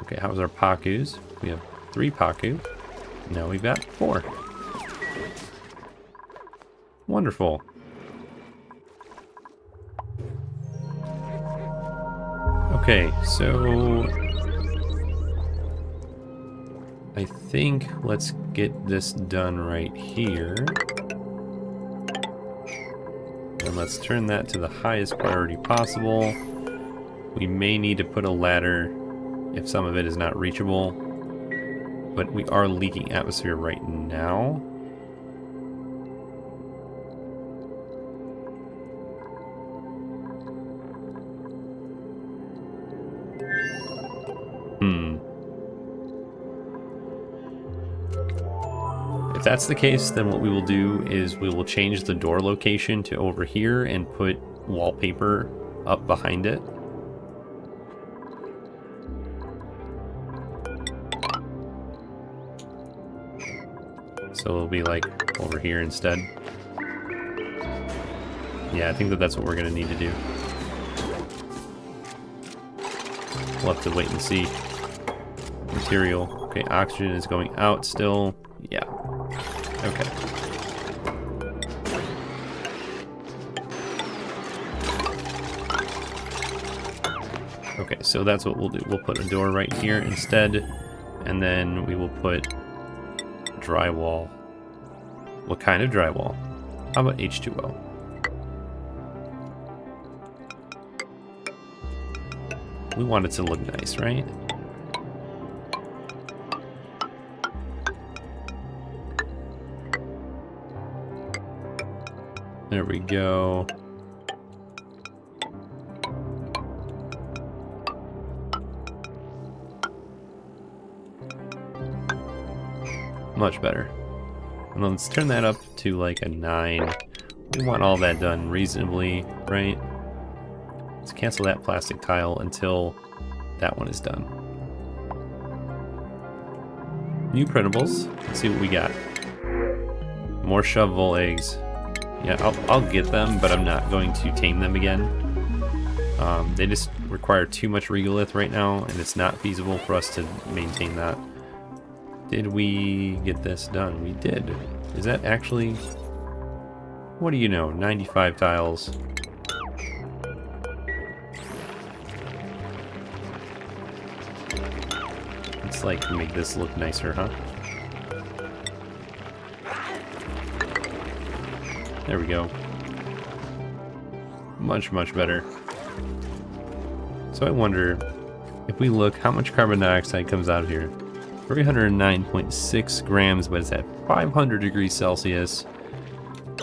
Okay, how's our Pakus? We have 3 Paku. Now we've got 4. Wonderful. Okay, so I think let's get this done right here. And let's turn that to the highest priority possible. We may need to put a ladder if some of it is not reachable, but we are leaking atmosphere right now. If that's the case, then what we will do is we will change the door location to over here and put wallpaper up behind it. So it'll be like over here instead. Yeah, I think that that's what we're going to need to do. We'll have to wait and see. Material. Okay, oxygen is going out still. Yeah. Okay. Okay, so that's what we'll do. We'll put a door right here instead, and then we will put drywall. What kind of drywall? How about H2O? We want it to look nice, right? There we go. Much better. And let's turn that up to like a 9. We want all that done reasonably, right? Let's cancel that plastic tile until that one is done. New printables. Let's see what we got. More shovel eggs. Yeah, I'll get them, but I'm not going to tame them again. They just require too much regolith right now, and it's not feasible for us to maintain that. Did we get this done? We did. Is that actually... What do you know? 95 tiles. Let's like make this look nicer, huh? There we go. Much, much better. So I wonder, if we look, how much carbon dioxide comes out of here? 309.6 grams, but it's at 500 degrees Celsius.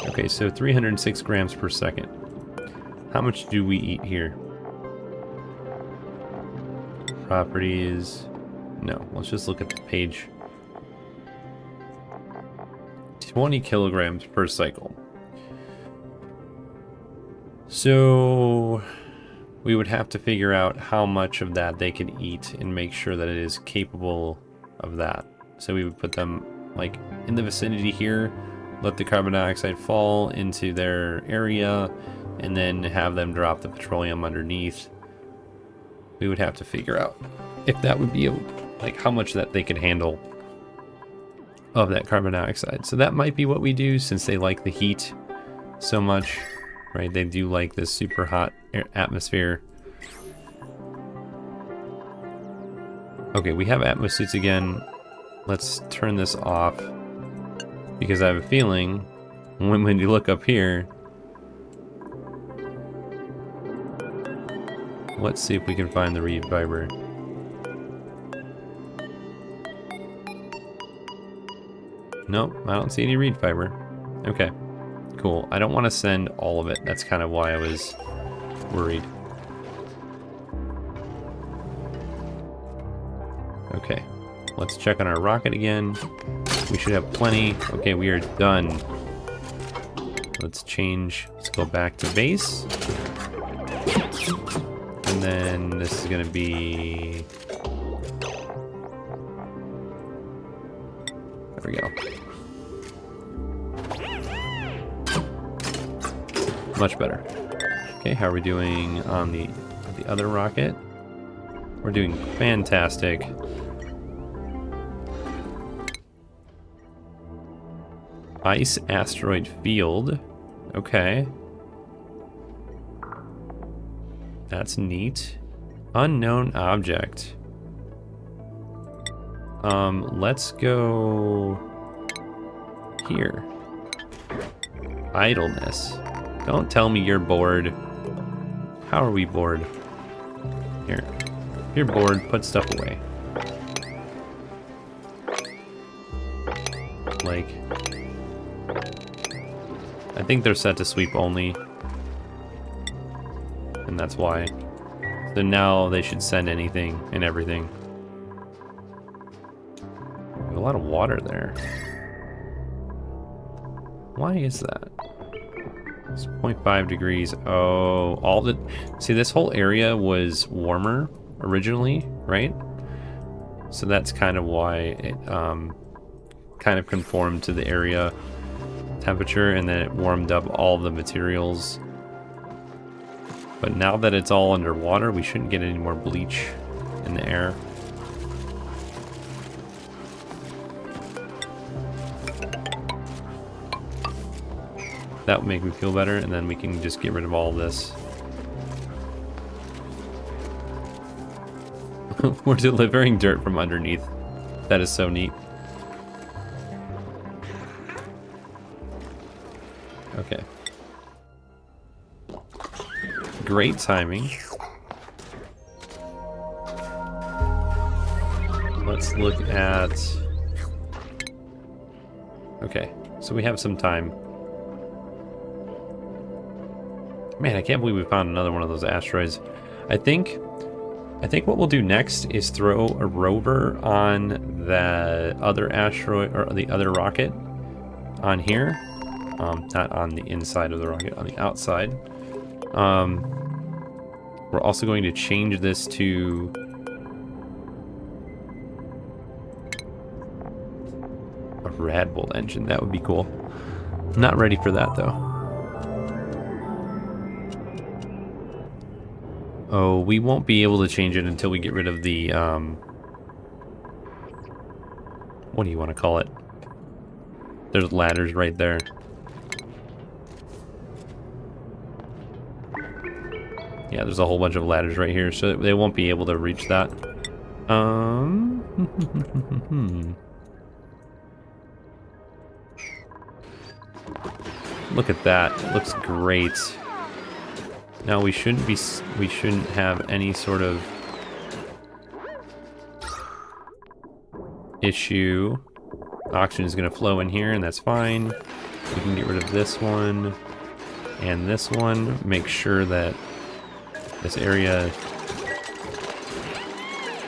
Okay, so 306 grams per second. How much do we eat here? Properties. No, let's just look at the page. 20 kilograms per cycle. So we would have to figure out how much of that they could eat and make sure that it is capable of that. So we would put them like in the vicinity here, let the carbon dioxide fall into their area, and then have them drop the petroleum underneath. We would have to figure out if that would be like how much that they could handle of that carbon dioxide. So that might be what we do, since they like the heat so much. Right, they do like this super hot atmosphere. Okay, we have atmosuits again. Let's turn this off, because I have a feeling when you look up here, let's see if we can find the reed fiber. Nope, I don't see any reed fiber. Okay, cool. I don't want to send all of it. That's kind of why I was worried. Okay, let's check on our rocket again. We should have plenty. Okay, we are done. Let's change. Let's go back to base. And then this is going to be... There we go. Much better. Okay, how are we doing on the other rocket? We're doing fantastic. Ice asteroid field. Okay. That's neat. Unknown object. Let's go here. Idleness. Don't tell me you're bored. How are we bored? Here. If you're bored, put stuff away. Like, I think they're set to sweep only. And that's why. So now they should send anything and everything. There's a lot of water there. Why is that? It's 0.5 degrees. Oh, all the... See, this whole area was warmer originally, right? So that's kind of why it kind of conformed to the area temperature, and then it warmed up all the materials. But now that it's all underwater, we shouldn't get any more bleach in the air. That would make me feel better, and then we can just get rid of all this. We're delivering dirt from underneath. That is so neat. Okay. Great timing. Let's look at... Okay, so we have some time. Man, I can't believe we found another one of those asteroids. I think what we'll do next is throw a rover on the other asteroid, or the other rocket on here. Not on the inside of the rocket, on the outside. We're also going to change this to a Radbolt engine. That would be cool. I'm not ready for that though. Oh, we won't be able to change it until we get rid of the, what do you want to call it? There's ladders right there. Yeah, there's a whole bunch of ladders right here, so they won't be able to reach that. Look at that. It looks great. Now we shouldn't have any sort of issue. Oxygen is going to flow in here, and that's fine. We can get rid of this one and this one. Make sure that this area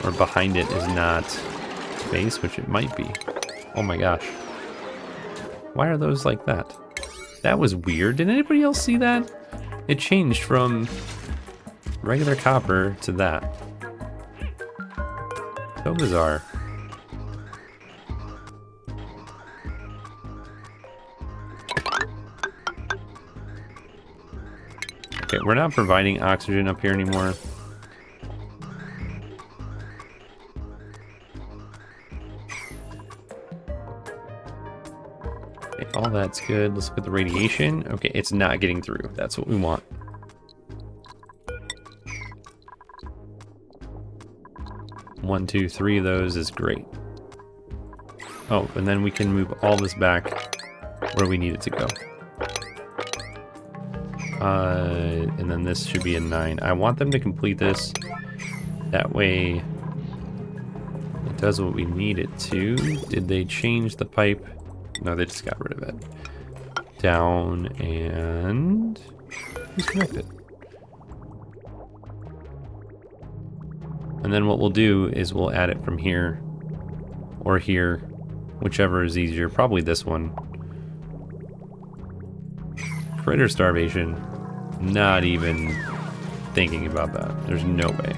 or behind it is not space, which it might be. Oh my gosh. Why are those like that? That was weird. Did anybody else see that? It changed from regular copper to that. So bizarre. Okay, we're not providing oxygen up here anymore. Okay, all that's good. Let's look at the radiation. Okay, it's not getting through. That's what we want. One, two, three of those is great. Oh, and then we can move all this back where we need it to go. And then this should be a 9. I want them to complete this. That way it does what we need it to. Did they change the pipe? No, they just got rid of it. Down and disconnect it. And then what we'll do is we'll add it from here or here, whichever is easier. Probably this one. Critter starvation. Not even thinking about that. There's no way.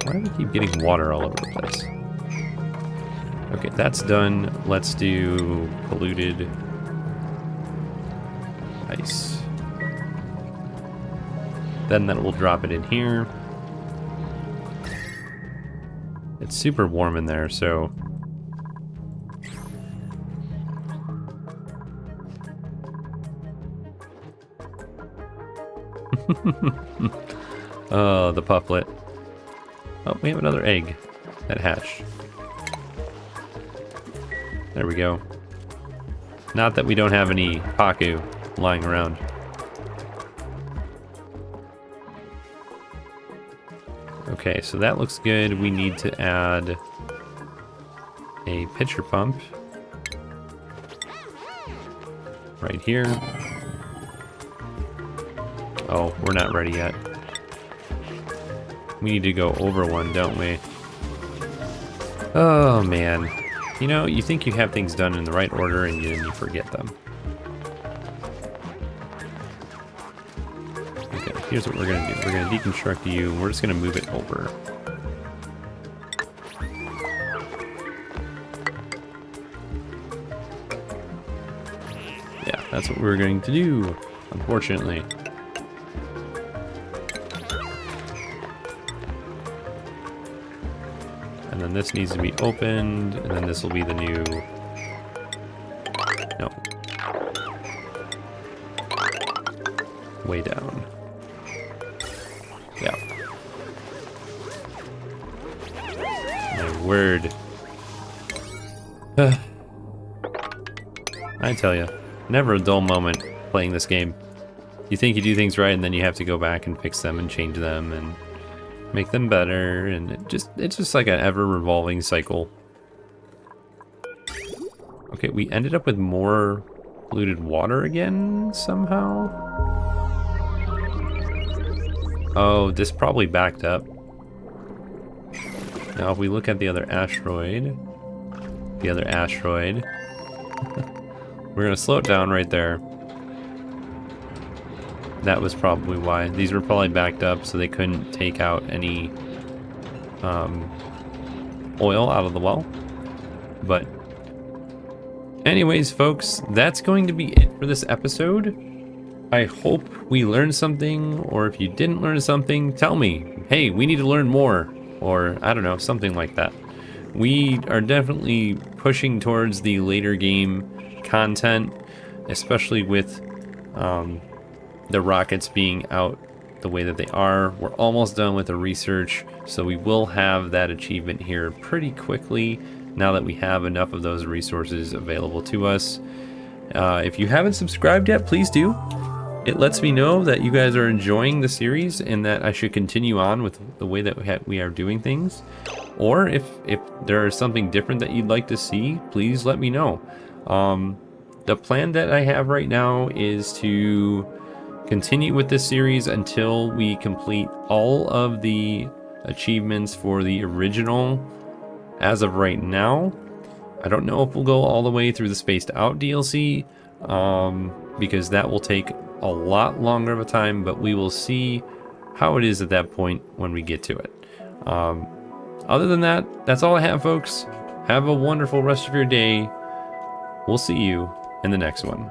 Why do we keep getting water all over the place? Okay, that's done. Let's do polluted ice. Then that will drop it in here. It's super warm in there, so oh, the pufflet. Oh, we have another egg that hatched. There we go. Not that we don't have any Paku lying around. Okay, so that looks good. We need to add a pitcher pump right here. Oh, we're not ready yet. We need to go over one, don't we? Oh, man. You know, you think you have things done in the right order and you forget them. Okay, here's what we're going to do. We're going to deconstruct you, and we're just going to move it over. Yeah, that's what we're going to do, unfortunately. And then this needs to be opened, and then this will be the new... No. Way down. Yeah. My word. I tell you, never a dull moment playing this game. You think you do things right, and then you have to go back and fix them and change them and make them better, and it's just like an ever-revolving cycle. Okay, we ended up with more polluted water again somehow. Oh, this probably backed up. Now if we look at the other asteroid, we're gonna slow it down right there. That was probably why. These were probably backed up, so they couldn't take out any oil out of the well. But anyways, folks, that's going to be it for this episode. I hope we learned something, or if you didn't learn something, tell me. Hey, we need to learn more, or I don't know, something like that. We are definitely pushing towards the later game content, especially with the rockets being out the way that they are. We're almost done with the research, so we will have that achievement here pretty quickly now that we have enough of those resources available to us. If you haven't subscribed yet, please do. It lets me know that you guys are enjoying the series and that I should continue on with the way that we are doing things. Or if there is something different that you'd like to see, please let me know. The plan that I have right now is to continue with this series until we complete all of the achievements for the original as of right now. I don't know if we'll go all the way through the Spaced Out DLC, because that will take a lot longer of a time, but we will see how it is at that point when we get to it. Other than that, that's all I have, folks. Have a wonderful rest of your day. We'll see you in the next one.